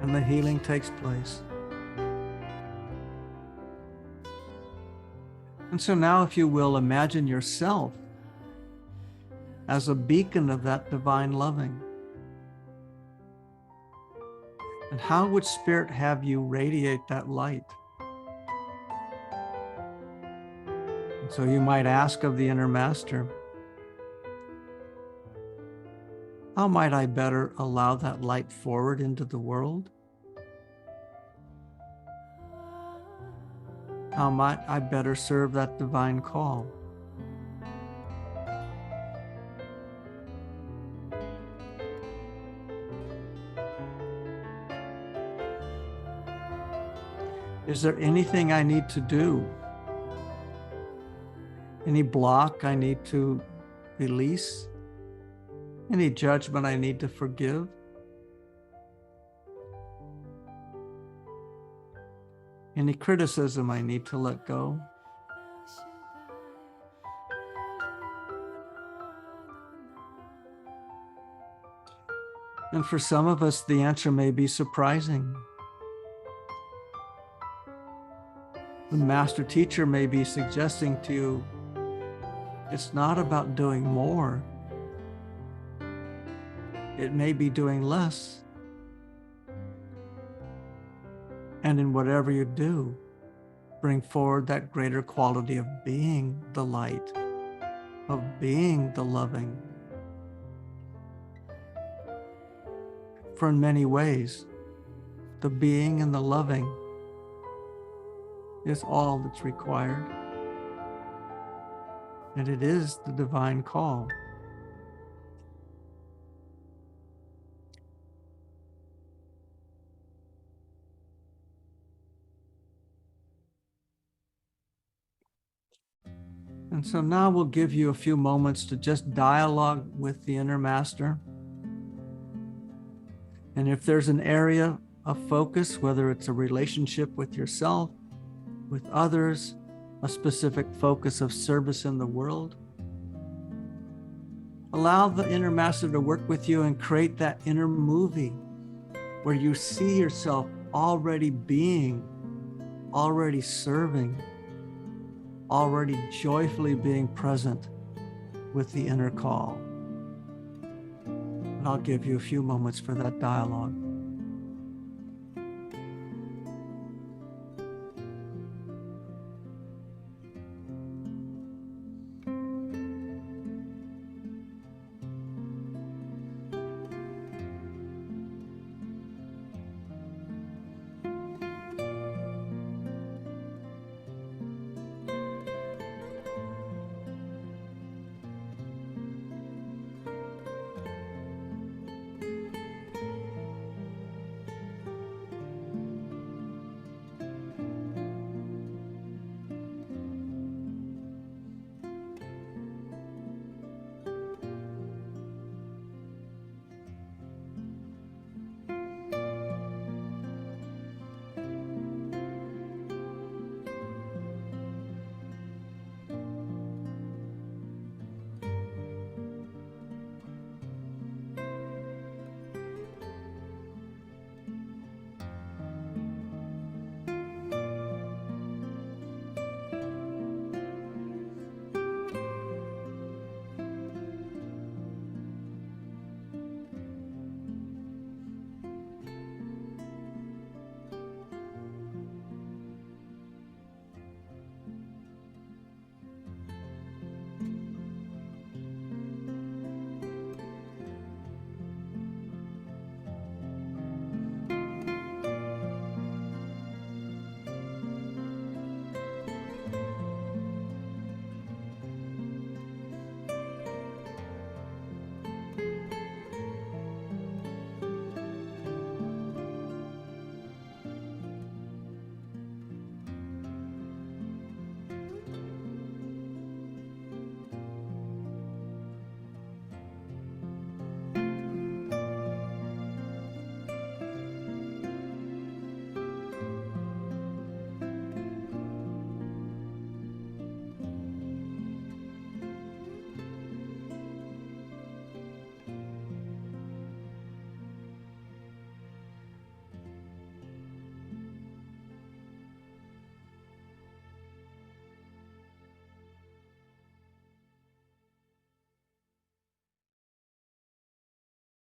and the healing takes place. And so now, if you will, imagine yourself as a beacon of that divine loving. And how would Spirit have you radiate that light? And so you might ask of the inner master, how might I better allow that light forward into the world? How might I better serve that divine call? Is there anything I need to do? Any block I need to release? Any judgment I need to forgive? Any criticism I need to let go? And for some of us, the answer may be surprising. The master teacher may be suggesting to you, it's not about doing more. It may be doing less. And in whatever you do, bring forward that greater quality of being the light, of being the loving. For in many ways, the being and the loving is all that's required. And it is the divine call. And so now we'll give you a few moments to just dialogue with the inner master. And if there's an area of focus, whether it's a relationship with yourself, with others, a specific focus of service in the world, allow the inner master to work with you and create that inner movie where you see yourself already being, already serving, already joyfully being present with the inner call. And I'll give you a few moments for that dialogue.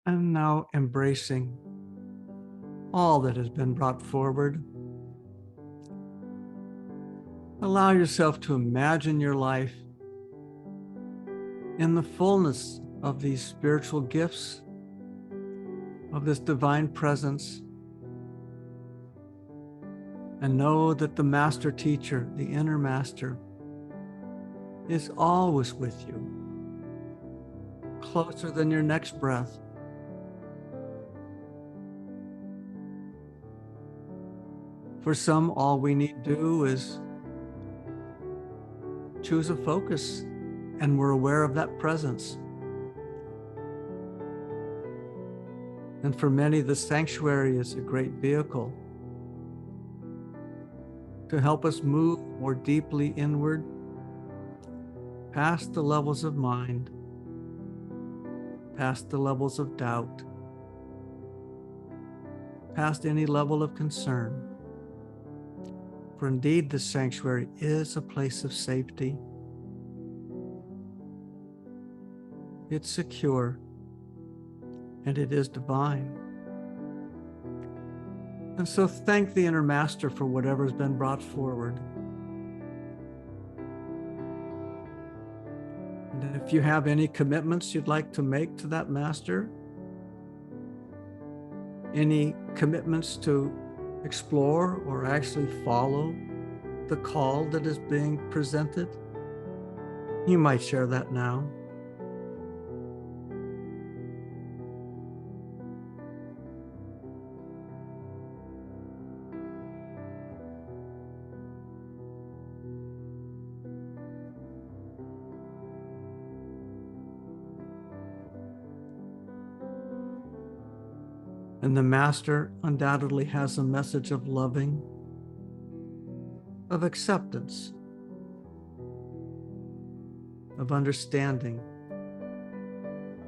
And now embracing all that has been brought forward. Allow yourself to imagine your life in the fullness of these spiritual gifts, of this divine presence, and know that the master teacher, the inner master, is always with you, closer than your next breath. For some, all we need to do is choose a focus, and we're aware of that presence. And for many, the sanctuary is a great vehicle to help us move more deeply inward, past the levels of mind, past the levels of doubt, past any level of concern. For indeed, the sanctuary is a place of safety. It's secure, and it is divine. And so thank the inner master for whatever's been brought forward. And if you have any commitments you'd like to make to that master, any commitments to explore or actually follow the call that is being presented, you might share that now. And the master undoubtedly has a message of loving, of acceptance, of understanding,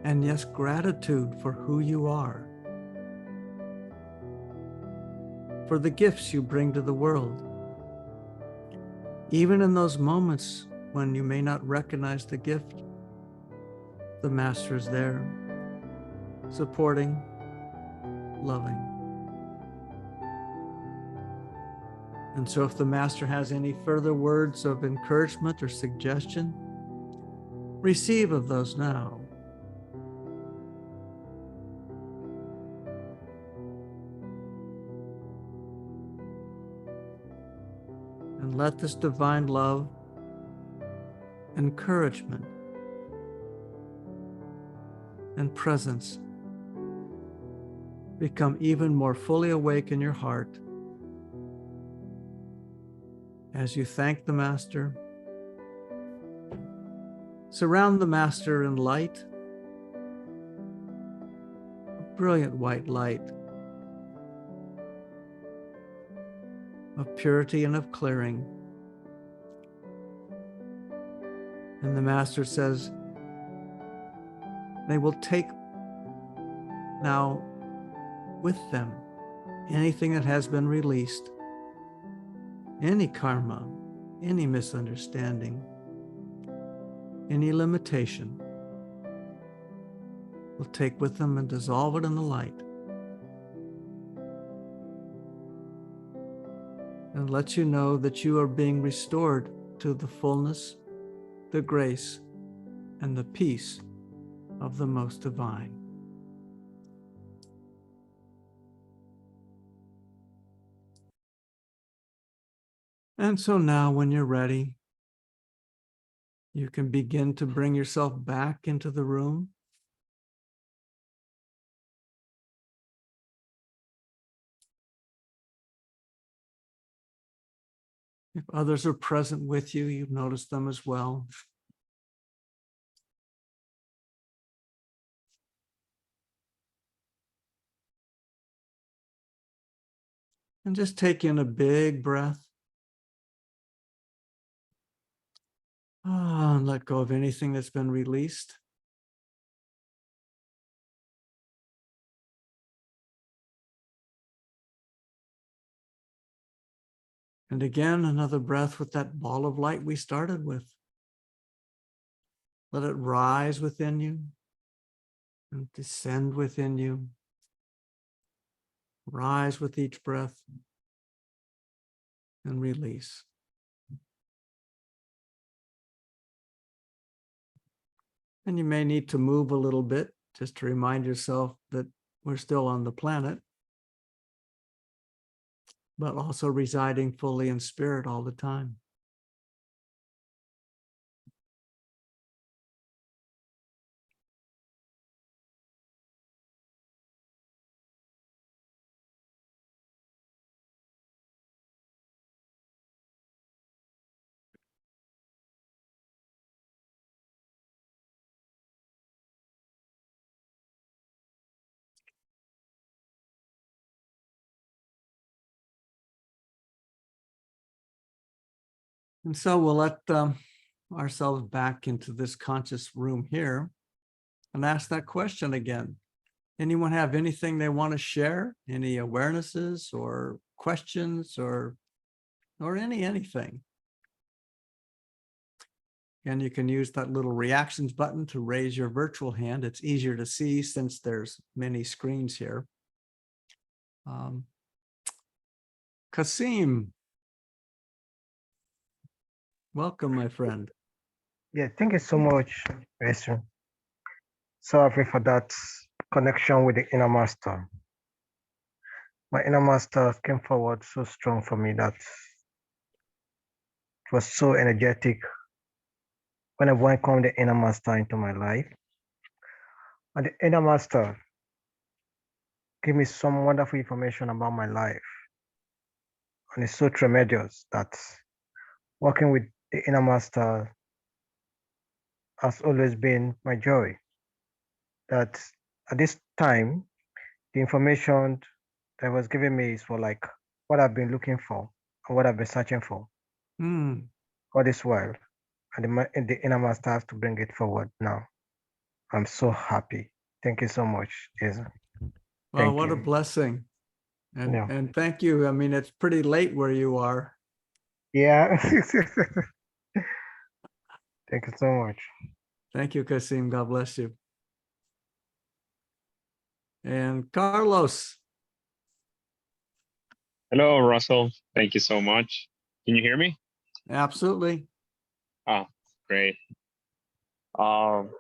and yes, gratitude for who you are, for the gifts you bring to the world. Even in those moments when you may not recognize the gift, the master is there, supporting, loving. And so if the master has any further words of encouragement or suggestion, receive of those now. And let this divine love, encouragement, and presence become even more fully awake in your heart as you thank the master. Surround the master in light, a brilliant white light of purity and of clearing. And the master says, they will take now with them anything that has been released, any karma, any misunderstanding, any limitation, will take with them and dissolve it in the light. And let you know that you are being restored to the fullness, the grace, and the peace of the Most Divine. And so now when you're ready, you can begin to bring yourself back into the room. If others are present with you, you notice them as well. And just take in a big breath. And let go of anything that's been released. And again, another breath with that ball of light we started with. Let it rise within you and descend within you. Rise with each breath and release. And you may need to move a little bit just to remind yourself that we're still on the planet, but also residing fully in spirit all the time. And so we'll let ourselves back into this conscious room here and ask that question again. Anyone have anything they want to share? Any awarenesses or questions or anything? And you can use that little reactions button to raise your virtual hand. It's easier to see since there's many screens here. Kasim, welcome, my friend. Yeah, thank you so much, Esther. Sorry for that connection with the inner master. My inner master came forward so strong for me that it was so energetic when I welcomed the inner master into my life. And the inner master gave me some wonderful information about my life. And it's so tremendous that working with the inner master has always been my joy. That at this time, the information that was giving me is for like what I've been looking for and what I've been searching for Hmm. all this while. And the inner master has to bring it forward now. I'm so happy. Thank you so much, Jason. Well, Thank what a you. blessing. Yeah. And thank you. I mean, it's pretty late where you are. Yeah. Thank you so much. Thank you, Kasim. God bless you. And Carlos. Hello, Russell. Thank you so much. Can you hear me? Absolutely. Oh, great. Um,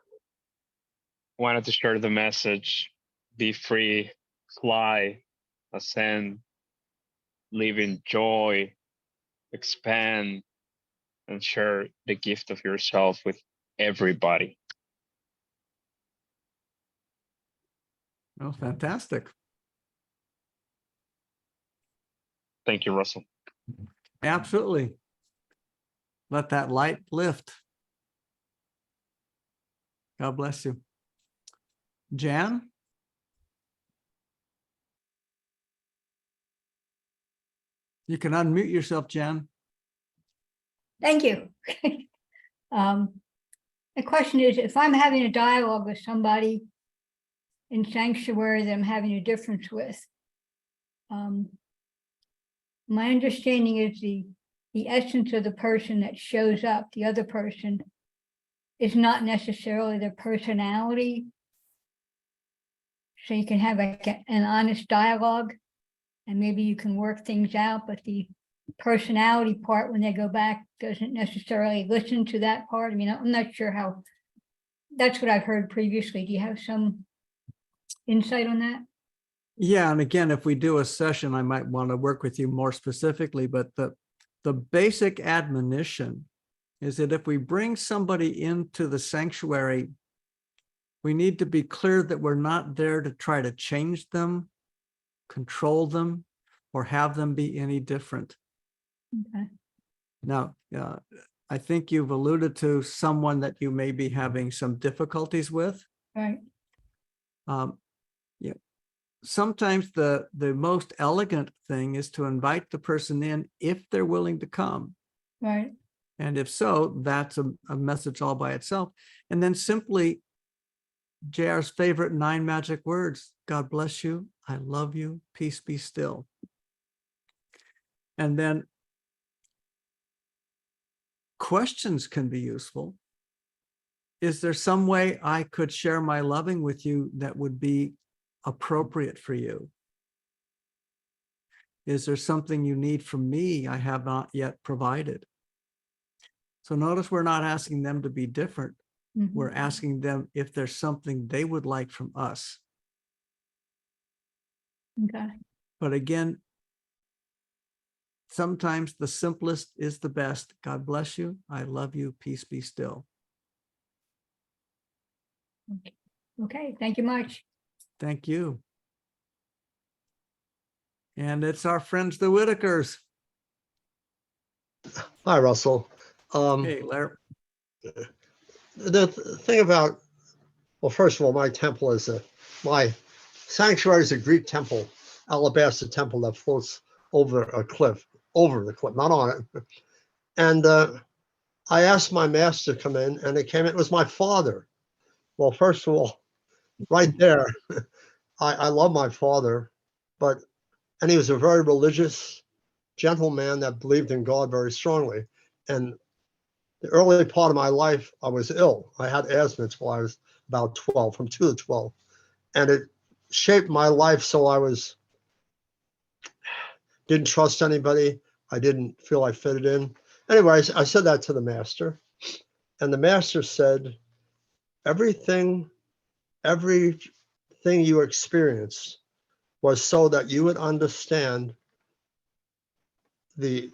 wanted to share the message: be free, fly, ascend, live in joy, expand, and share the gift of yourself with everybody. Oh, fantastic. Thank you, Russell. Absolutely. Let that light lift. God bless you. Jan? You can unmute yourself, Jan. Thank you. The question is, if I'm having a dialogue with somebody in sanctuary that I'm having a difference with, my understanding is the essence of the person that shows up, the other person, is not necessarily their personality. So you can have like an honest dialogue and maybe you can work things out, but the personality part, when they go back, doesn't necessarily listen to that part. I mean, I'm not sure how, that's what I've heard previously. Do you have some insight on that? Yeah, and again, if we do a session, I might want to work with you more specifically, but the basic admonition is that if we bring somebody into the sanctuary, we need to be clear that we're not there to try to change them, control them, or have them be any different. Okay. Now, I think you've alluded to someone that you may be having some difficulties with. Right. Yeah. Sometimes the most elegant thing is to invite the person in if they're willing to come. Right. And if so, that's a message all by itself. And then simply JR's favorite 9 magic words: God bless you, I love you, peace be still. And then questions can be useful. Is there some way I could share my loving with you that would be appropriate for you? Is there something you need from me I have not yet provided? So notice we're not asking them to be different. Mhm. We're asking them if there's something they would like from us. Okay. But again, sometimes the simplest is the best. God bless you. I love you. Peace be still. Okay. Thank you much. Thank you. And it's our friends, the Whitakers. Hi, Russell. Hey, Larry. The thing about, well, first of all, my temple is my sanctuary is a Greek temple, alabaster temple that floats over a cliff, over the cliff, not on it. And I asked my master to come in, and it came in. It was my father. Well, first of all, right there, I love my father, and he was a very religious gentleman that believed in God very strongly. And the early part of my life, I was ill. I had asthma until I was about 12, from 2 to 12. And it shaped my life so didn't trust anybody. I didn't feel I fitted in. Anyways, I said that to the master. And the master said, everything you experienced was so that you would understand the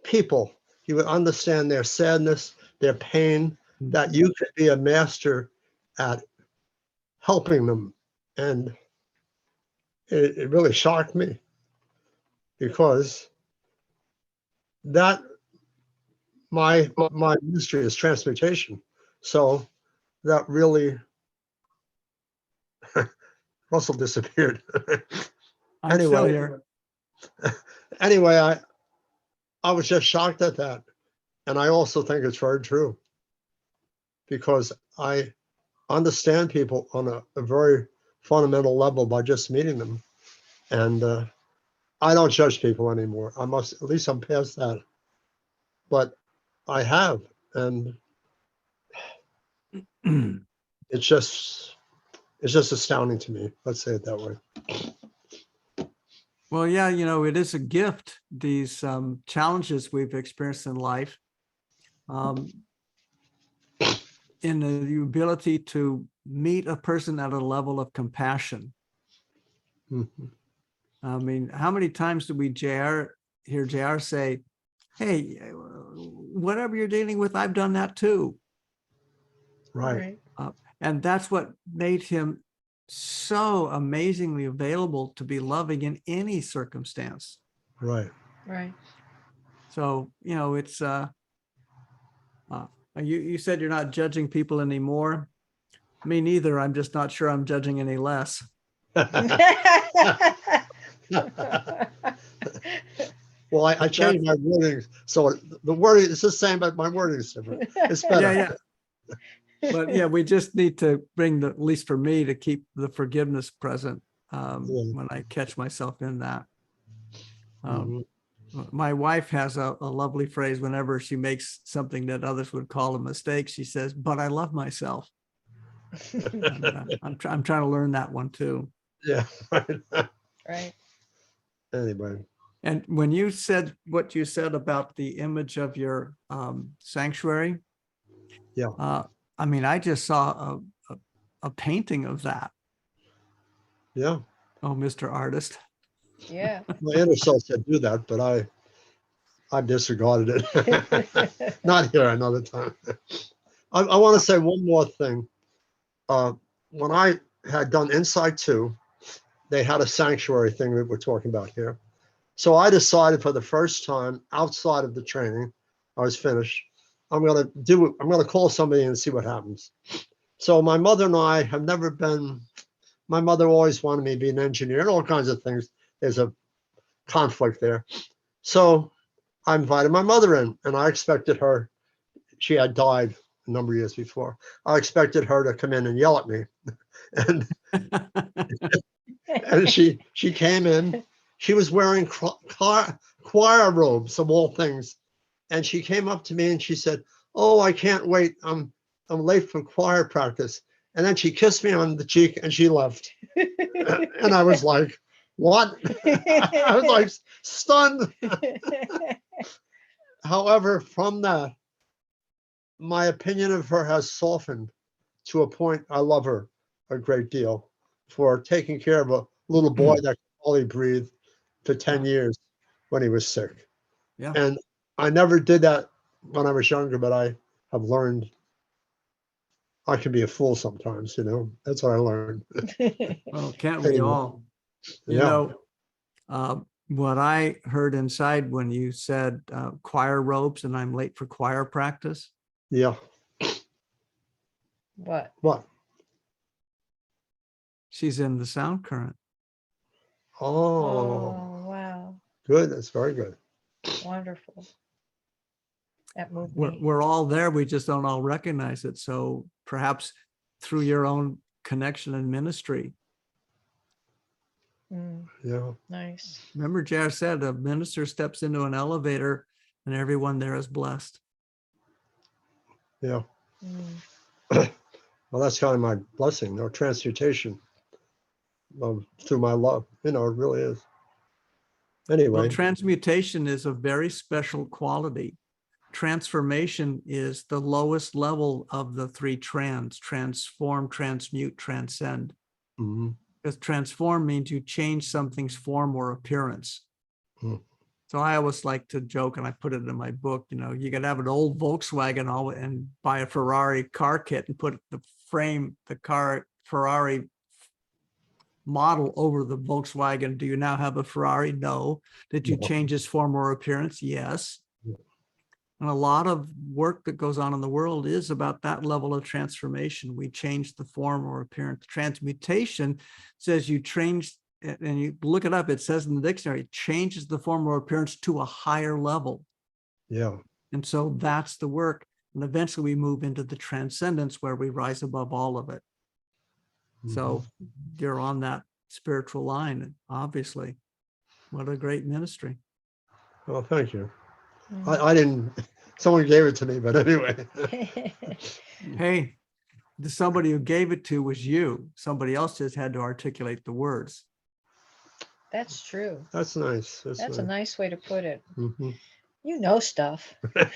people, you would understand their sadness, their pain, that you could be a master at helping them. And it really shocked me, because that my ministry is transmutation. So that really, Russell disappeared. I'm still Anyway, here. anyway, I was just shocked at that. And I also think it's very true, because I understand people on a very fundamental level by just meeting them. And I don't judge people anymore. At least I'm past that. But I have, and it's just astounding to me. Let's say it that way. Well, yeah, it is a gift, these challenges we've experienced in life, in the ability to meet a person at a level of compassion. Mhm. I mean, how many times do we hear JR say, hey, whatever you're dealing with, I've done that too. Right. And that's what made him so amazingly available to be loving in any circumstance. Right. Right. So, it's, you said you're not judging people anymore. Me neither. I'm just not sure I'm judging any less. Well, I changed my wording. So the wording is the same, but my wording is different. It's better. Yeah. But yeah, we just need to bring at least for me, to keep the forgiveness present when I catch myself in that. Mhm. My wife has a lovely phrase whenever she makes something that others would call a mistake. She says, but I love myself. And, I'm trying to learn that one too. Yeah. Right. Anyway. And when you said what you said about the image of your sanctuary, Yeah. I mean, I just saw a painting of that. Yeah. Oh, Mr. Artist. Yeah. My inner self said do that, but I disregarded it. Not here, another time. I want to say one more thing. When I had done Insight 2, they had a sanctuary thing that we're talking about here. So I decided for the first time outside of the training, I was finished, I'm going to call somebody and see what happens. So my mother and I have never been, my mother always wanted me to be an engineer and all kinds of things. There's a conflict there. So I invited my mother in, and I expected her, she had died a number of years before. I expected her to come in and yell at me. And and she came in. She was wearing choir robes of all things, and she came up to me and she said, "Oh, I can't wait. I'm late for choir practice." And then she kissed me on the cheek and she left. And I was like, "What?" I was like stunned. However, from that, my opinion of her has softened to a point. I love her a great deal for taking care of a little boy that could only breathe for 10 years when he was sick. Yeah. And I never did that when I was younger, but I have learned I can be a fool sometimes, That's what I learned. Well, can't we Anyway, all? yeah. What I heard inside when you said choir robes and I'm late for choir practice. Yeah. What? What? She's in the sound current. Oh, Wow. good. That's very good. Wonderful. That moved me. We're all there. We just don't all recognize it. So perhaps through your own connection and ministry, Yeah. Nice. Remember, Jar said a minister steps into an elevator and everyone there is blessed. Yeah. Well, that's kind of my blessing, or transmutation through my love. It really is. Well, Anyway, transmutation is a very special quality. Transformation is the lowest level of the three transform, transmute, transcend. mhm. Because transform means you change something's form or appearance. Hmm. So I always like to joke, and I put it in my book, you could have an old Volkswagen and buy a Ferrari car kit and put the car Ferrari model over the Volkswagen. Do you now have a Ferrari? No. Did you No. change its form or appearance? Yes. And a lot of work that goes on in the world is about that level of transformation. We change the form or appearance. Transmutation says you change, and you look it up, it says in the dictionary, it changes the form or appearance to a higher level. Yeah. And so that's the work. And eventually we move into the transcendence where we rise above all of it. So you're on that spiritual line, obviously. What a great ministry. Well, thank you. I didn't, someone gave it to me, but anyway. Hey, somebody who gave it to was you. Somebody else just had to articulate the words. That's true. That's nice. That's a nice way to put it. Mhm. You know stuff. My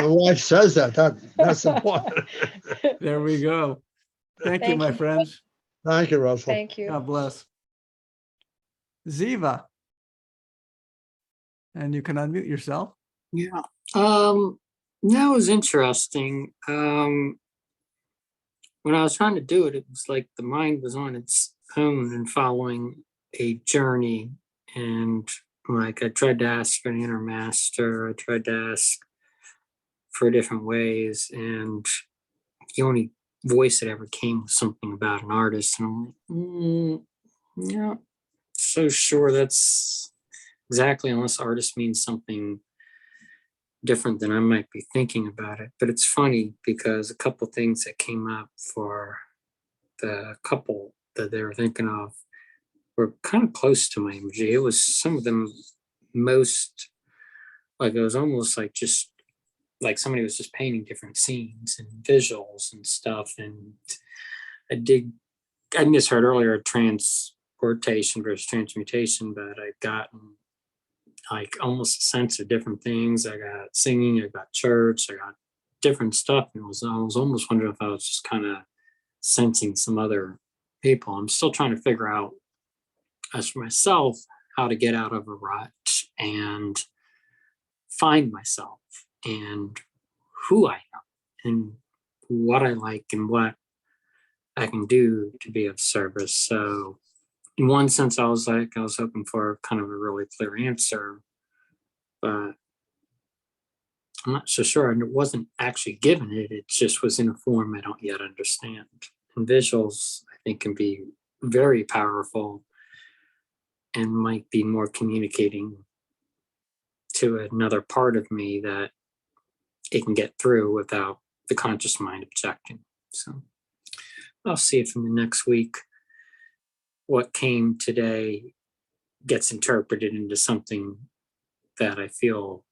wife says that's important. There we go. Thank you, Thank my you. friends. Thank you, Russell. Thank you. God bless. Ziva. And you can unmute yourself. Yeah. That was interesting. When I was trying to do it, it was like the mind was on its own and following a journey. And like I tried to ask for an inner master, I tried to ask for different ways, and the only voice that ever came was something about an artist. And I'm like, yeah, so sure that's exactly, unless artist means something different than I might be thinking about it. But it's funny because a couple things that came up for the couple that they were thinking of were kind of close to my imagery. It was some of them most, like it was almost like just like somebody was just painting different scenes and visuals and stuff. And I misheard earlier transportation versus transmutation, but I've gotten like almost a sense of different things. I got singing, I got church, I got different stuff. And I was almost wondering if I was just kind of sensing some other people. I'm still trying to figure out as for myself how to get out of a rut and find myself and who I am and what I like and what I can do to be of service. So in one sense, I was hoping for kind of a really clear answer, but I'm not so sure. And it wasn't actually given it. It just was in a form I don't yet understand. And visuals, I think, can be very powerful and might be more communicating to another part of me that it can get through without the conscious mind objecting. So I'll see if in the next week what came today gets interpreted into something that I feel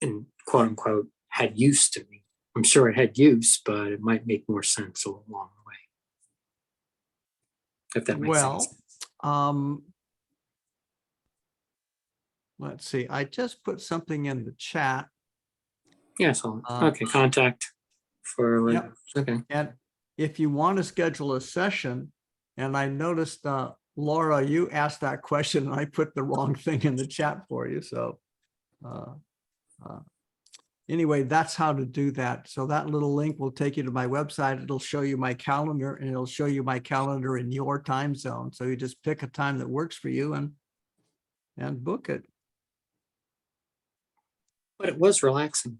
in quote unquote had use to me. I'm sure it had use, but it might make more sense along the way. If that makes sense. Let's see. I just put something in the chat. Yeah, so okay, contact for Yep. okay. And if you want to schedule a session, and I noticed Laura, you asked that question and I put the wrong thing in the chat for you. So anyway, that's how to do that. So that little link will take you to my website. It'll show you my calendar and it'll show you my calendar in your time zone. So you just pick a time that works for you and book it. But it was relaxing.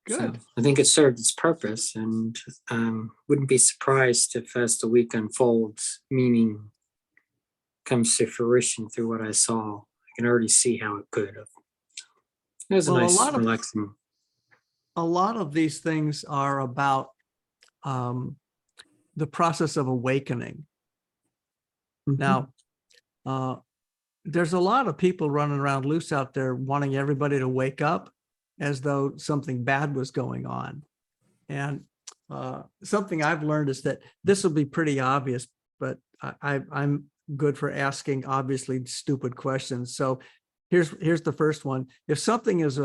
Good. So I think it served its purpose, and wouldn't be surprised if as the week unfolds, meaning comes to fruition through what I saw. I can already see how it could have. It was a nice, relaxing. A lot of these things are about the process of awakening. Mhm. Now, there's a lot of people running around loose out there wanting everybody to wake up as though something bad was going on. And something I've learned is that this will be pretty obvious, but I'm good for asking obviously stupid questions. So here's the first one. If something is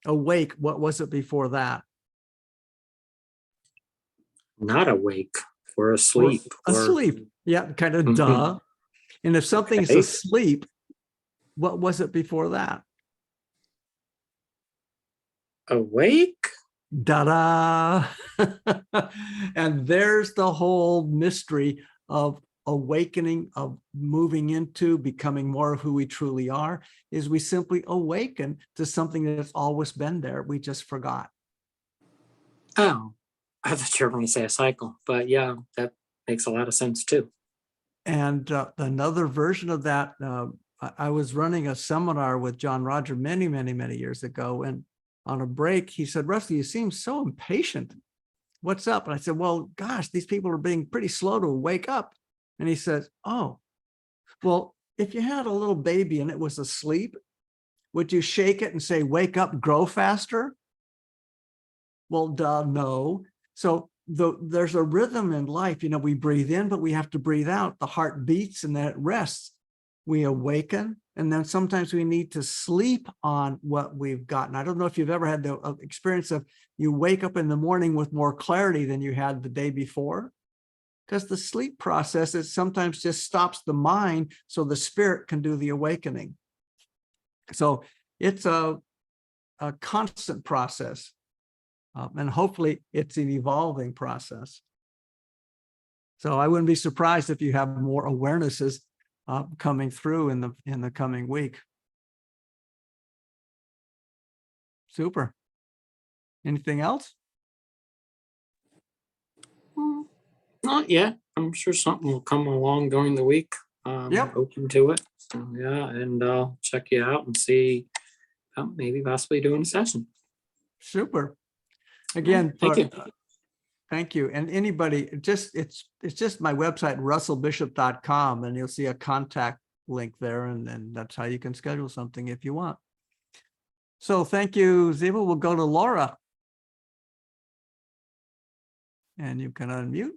awake, what was it before that? Not awake. We're Or asleep. asleep. Yeah, kind of Mhm. duh. And if something's Okay. asleep, what was it before that? Awake? Da-da. And there's the whole mystery of awakening, of moving into becoming more of who we truly are, is we simply awaken to something that's always been there. We just forgot. Oh, I thought you were going to say a cycle, but yeah, that makes a lot of sense too. And another version of that, I was running a seminar with John Roger many, many, many years ago. And on a break, he said, Rusty, you seem so impatient. What's up? And I said, well, gosh, these people are being pretty slow to wake up. And he says, oh, well, if you had a little baby and it was asleep, would you shake it and say, wake up, grow faster? Well, duh, no. So there's a rhythm in life. You know, we breathe in, but we have to breathe out. The heart beats and then it rests. We awaken, and then sometimes we need to sleep on what we've gotten. I don't know if you've ever had the experience of you wake up in the morning with more clarity than you had the day before. Because the sleep process, it sometimes just stops the mind so the spirit can do the awakening. So it's a constant process. And hopefully it's an evolving process. So I wouldn't be surprised if you have more awarenesses coming through in the coming week. Super. Anything else? Not yet. I'm sure something will come along during the week. Yep. Open to it. So yeah, and I'll check you out and see maybe possibly doing a session. Super. Again, Thank you. Thank you. And anybody, it's just my website, russellbishop.com, and you'll see a contact link there, and then that's how you can schedule something if you want. So thank you, Ziva. We'll go to Laura. And you can unmute.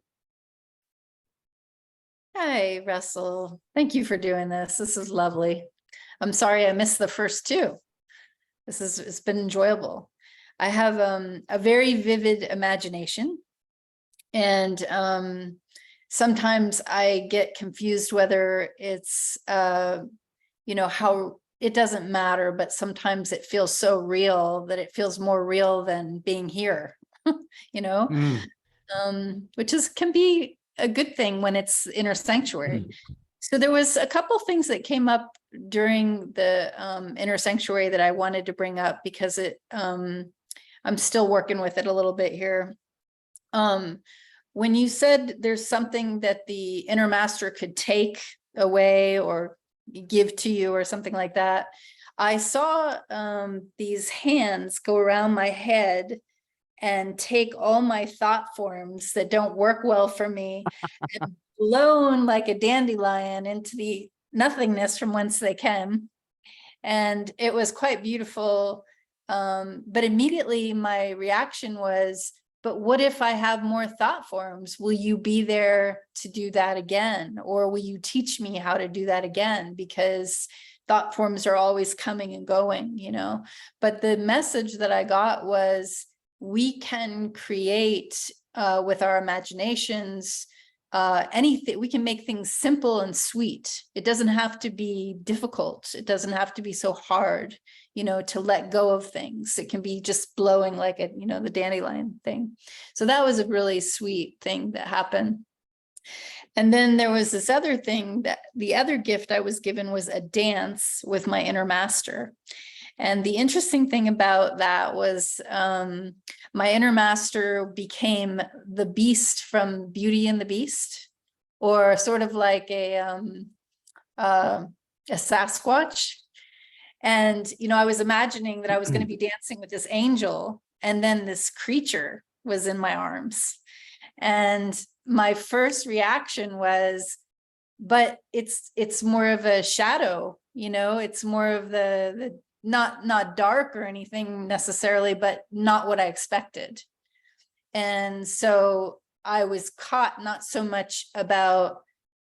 Hi, Russell. Thank you for doing this. This is lovely. I'm sorry I missed the first two. It's been enjoyable. I have a very vivid imagination, and sometimes I get confused whether it's you know, how it doesn't matter, but sometimes it feels so real that it feels more real than being here, you know, which can be a good thing when it's inner sanctuary. So there was a couple things that came up during the inner sanctuary that I wanted to bring up because I'm still working with it a little bit here. When you said there's something that the inner master could take away or give to you or something like that, I saw these hands go around my head and take all my thought forms that don't work well for me and blown like a dandelion into the nothingness from whence they came. And it was quite beautiful. But immediately my reaction was, but what if I have more thought forms? Will you be there to do that again? Or will you teach me how to do that again? Because thought forms are always coming and going, you know. But the message that I got was, we can create with our imaginations anything. We can make things simple and sweet. It doesn't have to be difficult. It doesn't have to be so hard, you know, to let go of things. It can be just blowing like a, you know, the dandelion thing. So that was a really sweet thing that happened. And then there was this other thing, that the other gift I was given was a dance with my inner master. And the interesting thing about that was my inner master became the beast from Beauty and the Beast, or sort of like a Sasquatch. And, you know, I was imagining that I was going to be dancing with this angel, and then this creature was in my arms. And my first reaction was, but it's more of a shadow, you know, it's more of the not dark or anything necessarily, but not what I expected. And so I was caught not so much about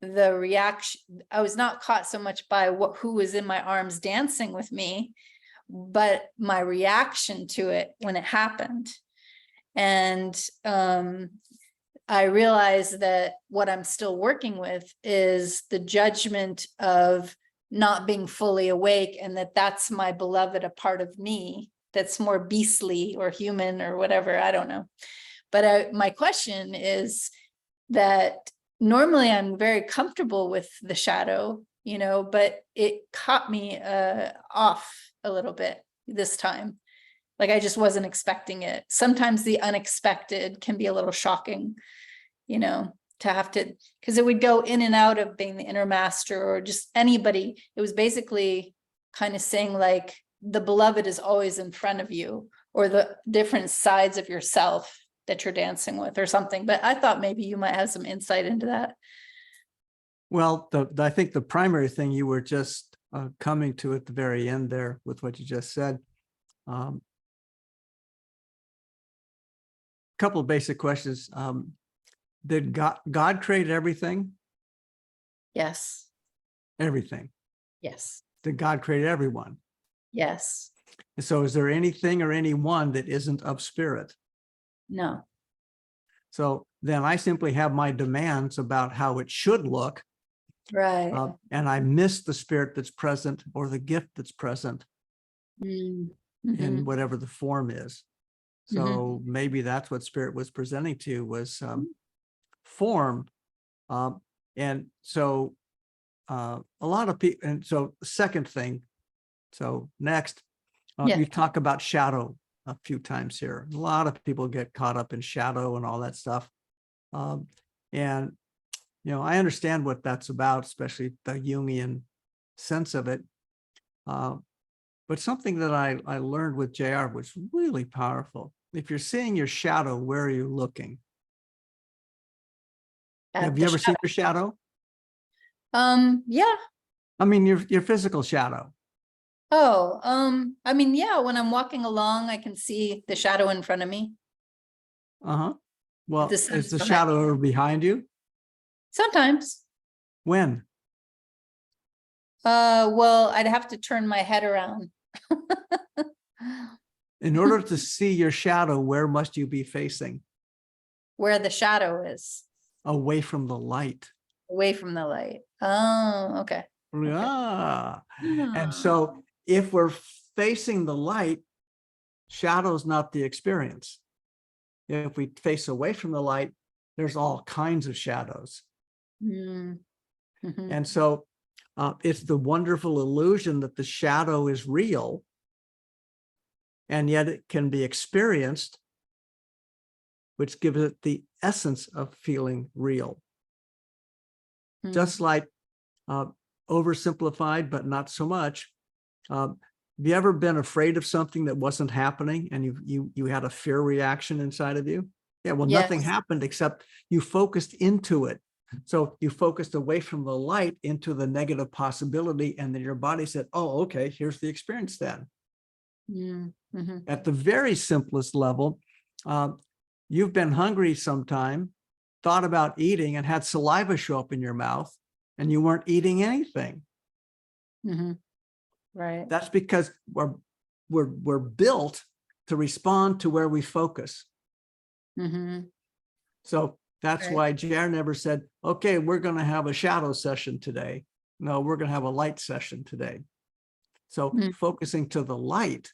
the reaction. I was not caught so much by who was in my arms dancing with me, but my reaction to it when it happened. And I realized that what I'm still working with is the judgment of not being fully awake, and that's my beloved, a part of me that's more beastly or human or whatever, I don't know. But my question is that normally I'm very comfortable with the shadow, you know, but it caught me off a little bit this time. Like I just wasn't expecting it. Sometimes the unexpected can be a little shocking, you know, to have to, because it would go in and out of being the inner master or just anybody. It was basically kind of saying like the beloved is always in front of you, or the different sides of yourself that you're dancing with or something. But I thought maybe you might have some insight into that. Well, I think the primary thing you were just coming to at the very end there with what you just said. Couple of basic questions. Did God create everything? Yes. Everything. Yes. Did God create everyone? Yes. And so is there anything or anyone that isn't of spirit? No. So then I simply have my demands about how it should look. Right. And I miss the spirit that's present or the gift that's present in whatever the form is. So maybe that's what spirit was presenting to was form. And so a lot of people, and so second thing, so next, you talk about shadow a few times here. A lot of people get caught up in shadow and all that stuff. And, you know, I understand what that's about, especially the Jungian sense of it. But something that I learned with JR was really powerful. If you're seeing your shadow, where are you looking? Have you ever seen your shadow? Yeah. I mean, your physical shadow. Oh, I mean, yeah, when I'm walking along, I can see the shadow in front of me. Uh-huh. Well, The is sun's the behind shadow ever behind you? Sometimes. When? Well, I'd have to turn my head around. In order to see your shadow, where must you be facing? Where the shadow is. Away from the light. Away from the light. Oh, okay. Yeah. And so if we're facing the light, shadow's not the experience. If we face away from the light, there's all kinds of shadows. And so it's the wonderful illusion that the shadow is real, and yet it can be experienced, which gives it the essence of feeling real. Just like oversimplified, but not so much. Have you ever been afraid of something that wasn't happening and you had a fear reaction inside of you? Yeah, well, nothing happened except you focused into it. So you focused away from the light into the negative possibility, and then your body said, oh, okay, here's the experience then. At the very simplest level, you've been hungry sometime, thought about eating, and had saliva show up in your mouth, and you weren't eating anything. Right. That's because we're built to respond to where we focus. So that's why JR never said, okay, we're going to have a shadow session today. No, we're going to have a light session today. So focusing to the light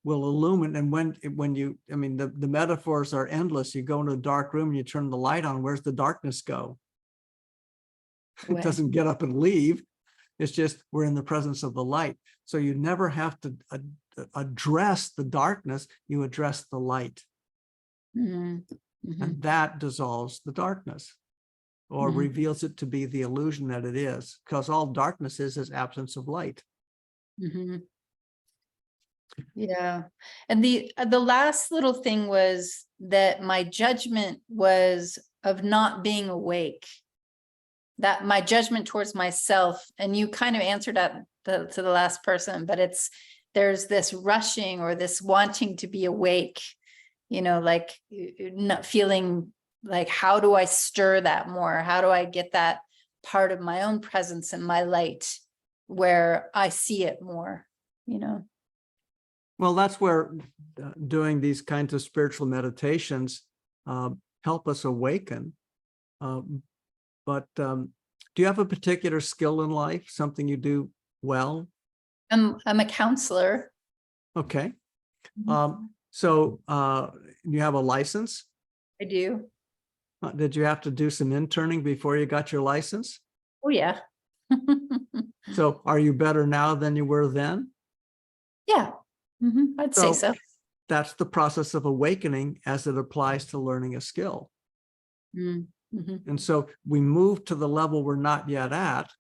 will illumine. And when you, I mean, the metaphors are endless. You go into a dark room and you turn the light on, where's the darkness go? It doesn't get up and leave. It's just, we're in the presence of the light. So you never have to address the darkness, you address the light. And that dissolves the darkness, or reveals it to be the illusion that it is, because all darkness is absence of light. Yeah. And the last little thing was that my judgment was of not being awake. That my judgment towards myself, and you kind of answered that to the last person, but there's this rushing or this wanting to be awake, like not feeling like, how do I stir that more? How do I get that part of my own presence and my light where I see it more, Well, that's where doing these kinds of spiritual meditations help us awaken. But do you have a particular skill in life, something you do well? I'm a counselor. Okay. So you have a license? I do. Did you have to do some interning before you got your license? Oh, yeah. So are you better now than you were then? Yeah, I'd say so. That's the process of awakening as it applies to learning a skill. And so we move to the level we're not yet at,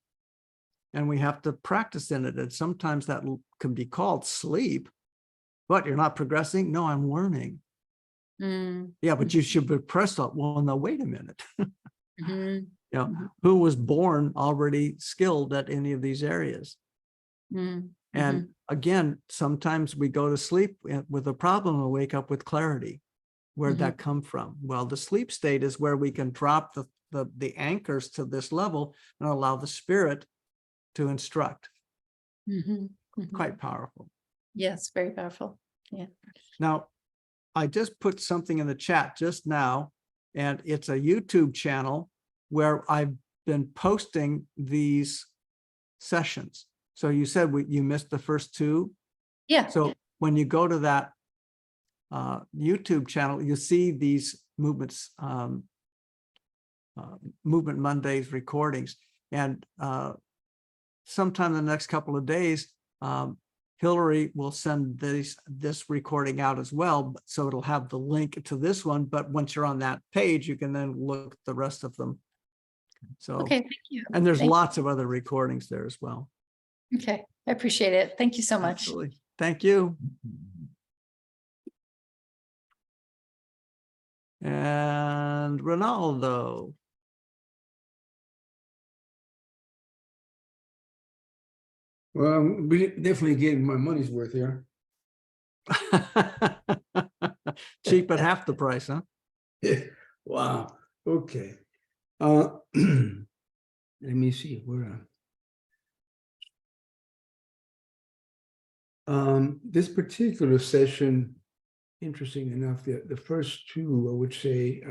and we have to practice in it. And sometimes that can be called sleep. What, you're not progressing? No, I'm learning. Yeah, but you should be pressed up. Well, no, wait a minute. Who was born already skilled at any of these areas? And again, sometimes we go to sleep with a problem and wake up with clarity. Where'd that come from? Well, the sleep state is where we can drop the anchors to this level and allow the spirit to instruct. Quite powerful. Yes, very powerful. Yeah. Now, I just put something in the chat just now, and it's a YouTube channel where I've been posting these sessions. So you said you missed the first two. Yeah. So when you go to that YouTube channel, you see these movements, Movement Mondays recordings, and sometime in the next couple of days, Hillary will send this recording out as well, so it'll have the link to this one. But once you're on that page, you can then look at the rest of them. So okay, thank you. And there's Thank lots of other recordings there as well. you. Okay, I appreciate it. Thank you so much. Absolutely. Thank you. And Ronaldo. Well, I'm definitely getting my money's worth here. Cheap at half the price, huh? Wow. Okay. Let me see where. This particular session, interesting enough, the first two, I would say,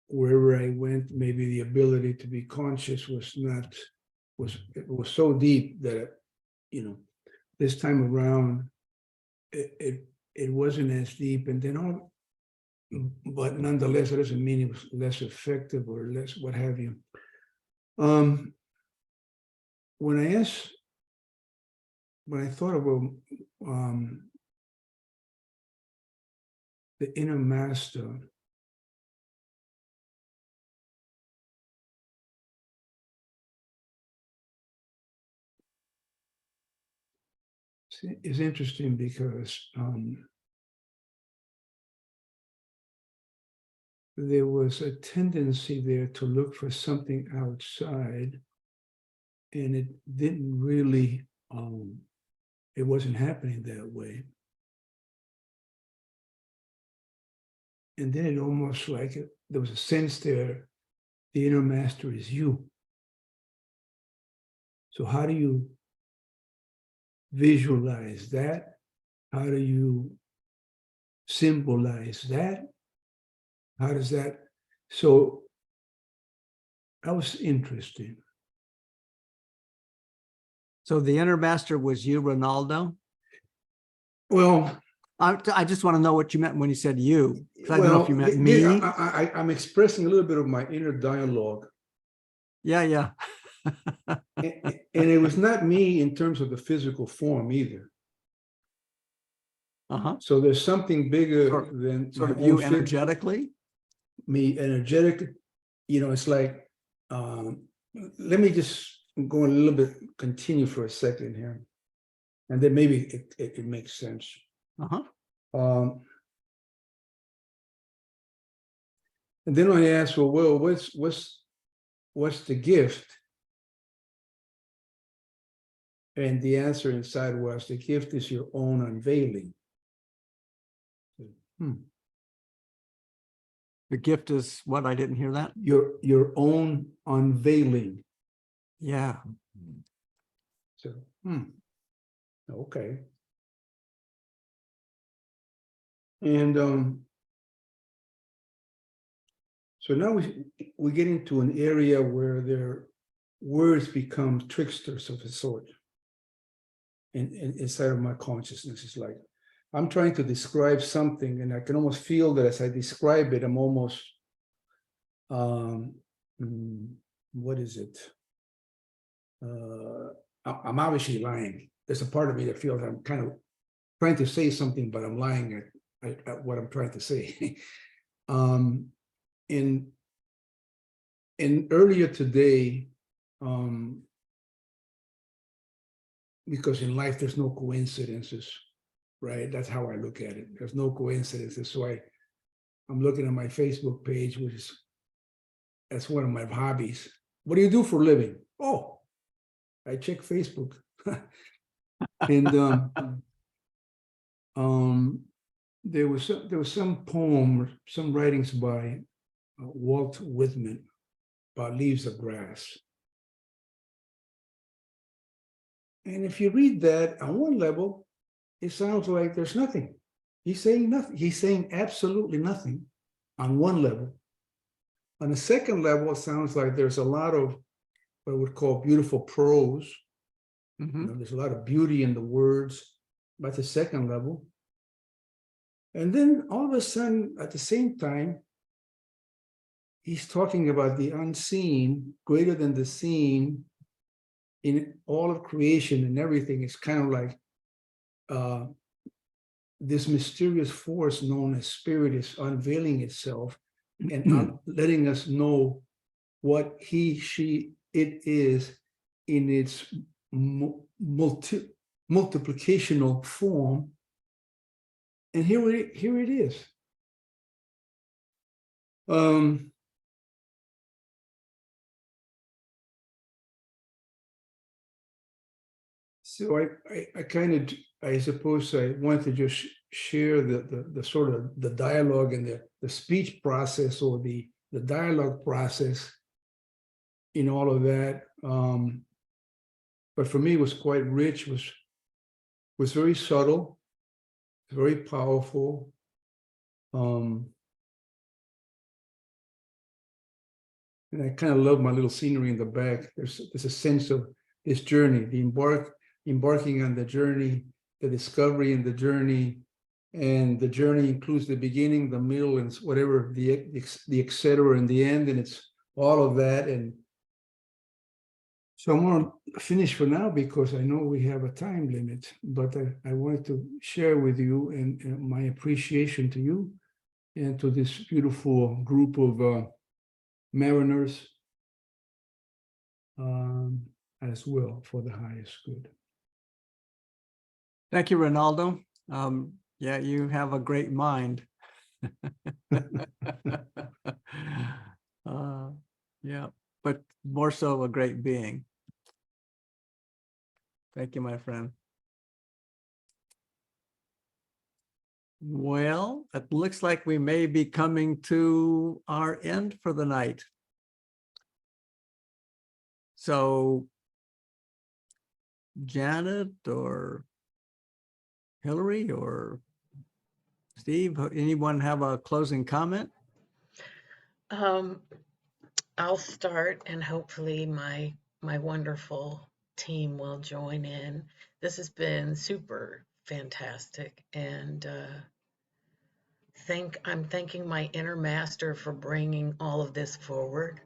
wherever I went, maybe the ability to be conscious it was so deep that, this time around, it wasn't as deep, and then but nonetheless, it doesn't mean it was less effective or less what have you. When I thought about the inner master, is interesting because there was a tendency there to look for something outside, and it didn't really, it wasn't happening that way. And then it almost like there was a sense there, the inner master is you. So how do you visualize that? How do you symbolize that? How does that? So that was interesting. So the inner master was you, Ronaldo? Well, I just want to know what you meant when you said you. I don't know if you meant me. I'm expressing a little bit of my inner dialogue. Yeah. And it was not me in terms of the physical form either. So there's something bigger than sort of you energetically. Me energetic, it's like, let me just go a little bit, continue for a second here. and then maybe it makes sense. Uh-huh. And then I asked, well, what's the gift? And the answer inside was, the gift is your own unveiling. The gift is what? I didn't hear that. Your own unveiling. Yeah. So, okay. And so now we get into an area where their words become tricksters of a sort. Inside of my consciousness, it's like I'm trying to describe something, and I can almost feel that as I describe it, I'm almost what is it? I'm obviously lying. There's a part of me that feels I'm kind of trying to say something, but I'm lying at what I'm trying to say. In earlier today, because in life there's no coincidences, right? That's how I look at it. There's no coincidences. So I'm looking at my Facebook page, that's one of my hobbies. What do you do for a living? Oh, I check Facebook. And there was some poem, some writings by Walt Whitman about leaves of grass. And if you read that on one level, it sounds like there's nothing. He's saying nothing. He's saying absolutely nothing on one level. On the second level, it sounds like there's a lot of what I would call beautiful prose. There's a lot of beauty in the words. That's the second level. And then all of a sudden, at the same time, he's talking about the unseen, greater than the seen, in all of creation and everything. It's kind of like this mysterious force known as spirit is unveiling itself and letting us know what he, she, it is in its multiplicational form. And here it is. So I kind of, I suppose I want to just share the sort of the dialogue and the speech process, or the dialogue process in all of that. But for me, it was quite rich, was very subtle, very powerful. And I kind of love my little scenery in the back. There's a sense of this journey, the embarking on the journey, the discovery in the journey, and the journey includes the beginning, the middle, and whatever the et cetera in the end, and it's all of that. And so I'm going to finish for now because I know we have a time limit, but I wanted to share with you and my appreciation to you and to this beautiful group of mariners as well, for the highest good. Thank you, Ronaldo. Yeah, you have a great mind. Yeah, but more so a great being. Thank you, my friend. Well, it looks like we may be coming to our end for the night. So Janet or Hillary or Steve, anyone have a closing comment? I'll start, and hopefully my wonderful team will join in. This has been super fantastic, and I'm thanking my inner master for bringing all of this forward,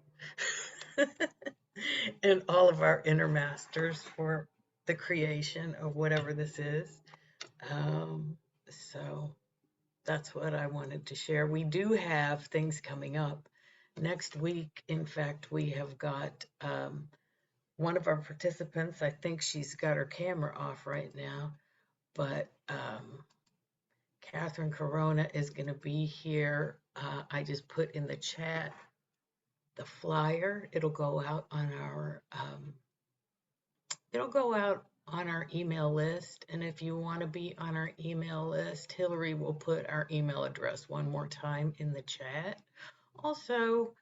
and all of our inner masters for the creation of whatever this is. So that's what I wanted to share. We do have things coming up next week. In fact, we have got one of our participants, I think she's got her camera off right now, but Catherine Corona is going to be here. I just put in the chat the flyer. It'll go out on our email list. And if you want to be on our email list, Hillary will put our email address one more time in the chat. Also,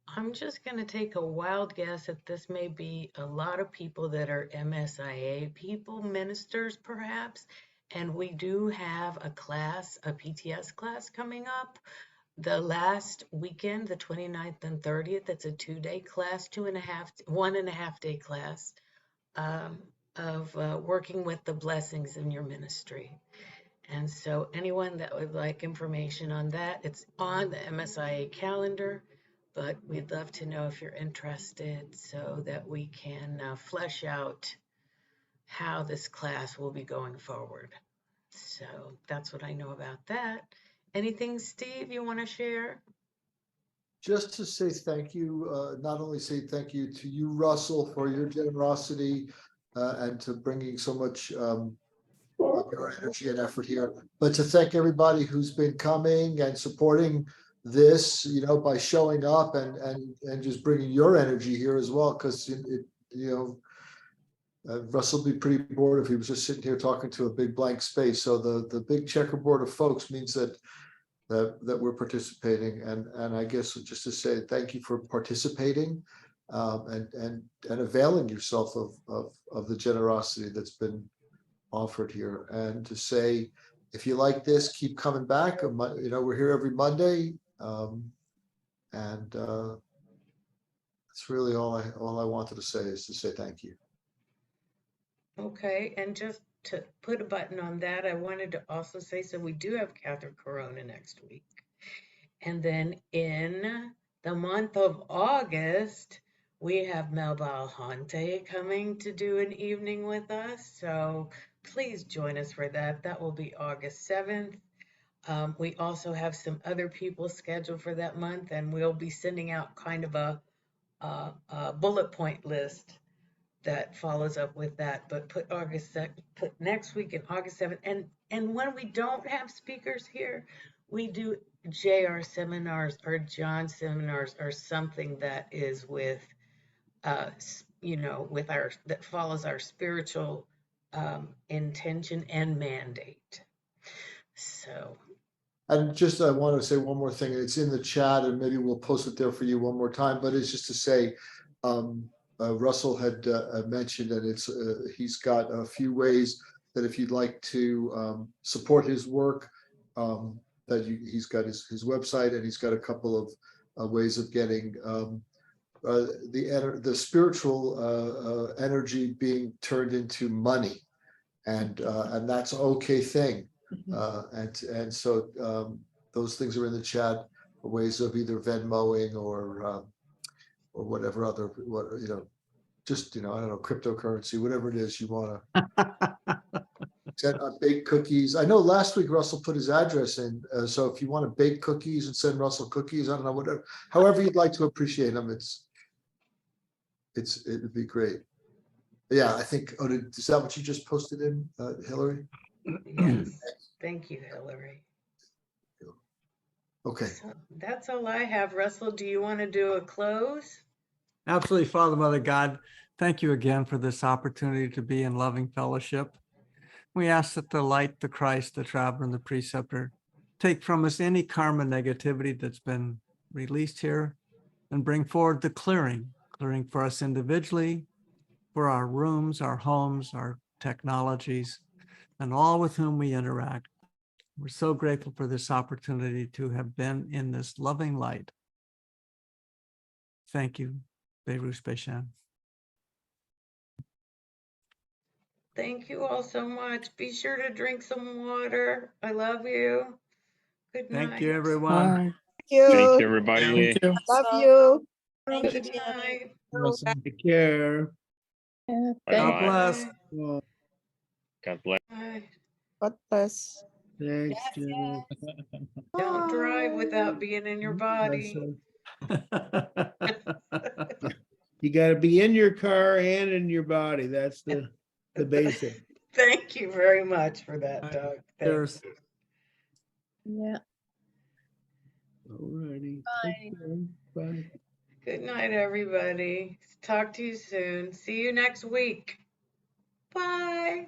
I'm just going to take a wild guess that this may be a lot of people that are MSIA people, ministers perhaps, and we do have a class, a PTS class coming up the last weekend, the 29th and 30th. It's a 2-day class, 1.5-day class of working with the blessings in your ministry. And so anyone that would like information on that, it's on the MSIA calendar, but we'd love to know if you're interested so that we can flesh out how this class will be going forward. So that's what I know about that. Anything, Steve, you want to share? Just to say thank you, not only say thank you to you, Russell, for your generosity and to bringing so much your energy and effort here, but to thank everybody who's been coming and supporting this, by showing up and just bringing your energy here as well, because Russell would be pretty bored if he was just sitting here talking to a big blank space. So the big checkerboard of folks means that we're participating, and I guess just to say thank you for participating and availing yourself of the generosity that's been offered here, and to say if you like this, keep coming back. We're here every Monday, and that's really all I wanted to say, is to say thank you. Okay, and just to put a button on that, I wanted to also say, so we do have Catherine Corona next week. And then in the month of August, we have Melba Alhante coming to do an evening with us. So please join us for that. That will be August 7th. We also have some other people scheduled for that month, and we'll be sending out kind of a bullet point list that follows up with that. But put next week in August 7th. And when we don't have speakers here, we do JR seminars or John seminars or something that is with that follows our spiritual intention and mandate. So And just I want to say one more thing. It's in the chat, and maybe we'll post it there for you one more time. But it's just to say, Russell had mentioned, and he's got a few ways that if you'd like to support his work, he's got his website, and he's got a couple of ways of getting the spiritual energy being turned into money, and that's an okay thing. And so those things are in the chat, ways of either Venmoing or whatever other, just, I don't know, cryptocurrency, whatever it is you want to send bake cookies. I know last week Russell put his address in. So if you want to bake cookies and send Russell cookies, I don't know, whatever, however you'd like to appreciate them, it would be great. Yeah, I think, is that what you just posted in, Hillary? yes, thank you, Hillary. Okay. So that's all I have. Russell, do you want to do a close? Absolutely, Father, Mother, God, thank you again for this opportunity to be in loving fellowship. We ask that the light, the Christ, the traveler, and the preceptor take from us any karma negativity that's been released here and bring forward the clearing for us individually, for our rooms, our homes, our technologies, and all with whom we interact. We're so grateful for this opportunity to have been in this loving light. Thank you, Beirut Beshan. Thank you all so much. Be sure to drink some water. I love you. Good night. Thank you, everyone. Thank you. Thank you, everybody. Love you. Thank Good you, Janet. night. Take care. Yeah, God Bye-bye. bless. Well, God bless. Bye. God bless. thanks, Yes, Janet. Don't drive without being in your body. Russell. You gotta be in your car and in your body. That's the basic. Thank you very much for that, Doug. Cheers. Thanks. Yeah. All righty. Bye. Good night, everybody. Talk to you soon. See you next week. Bye.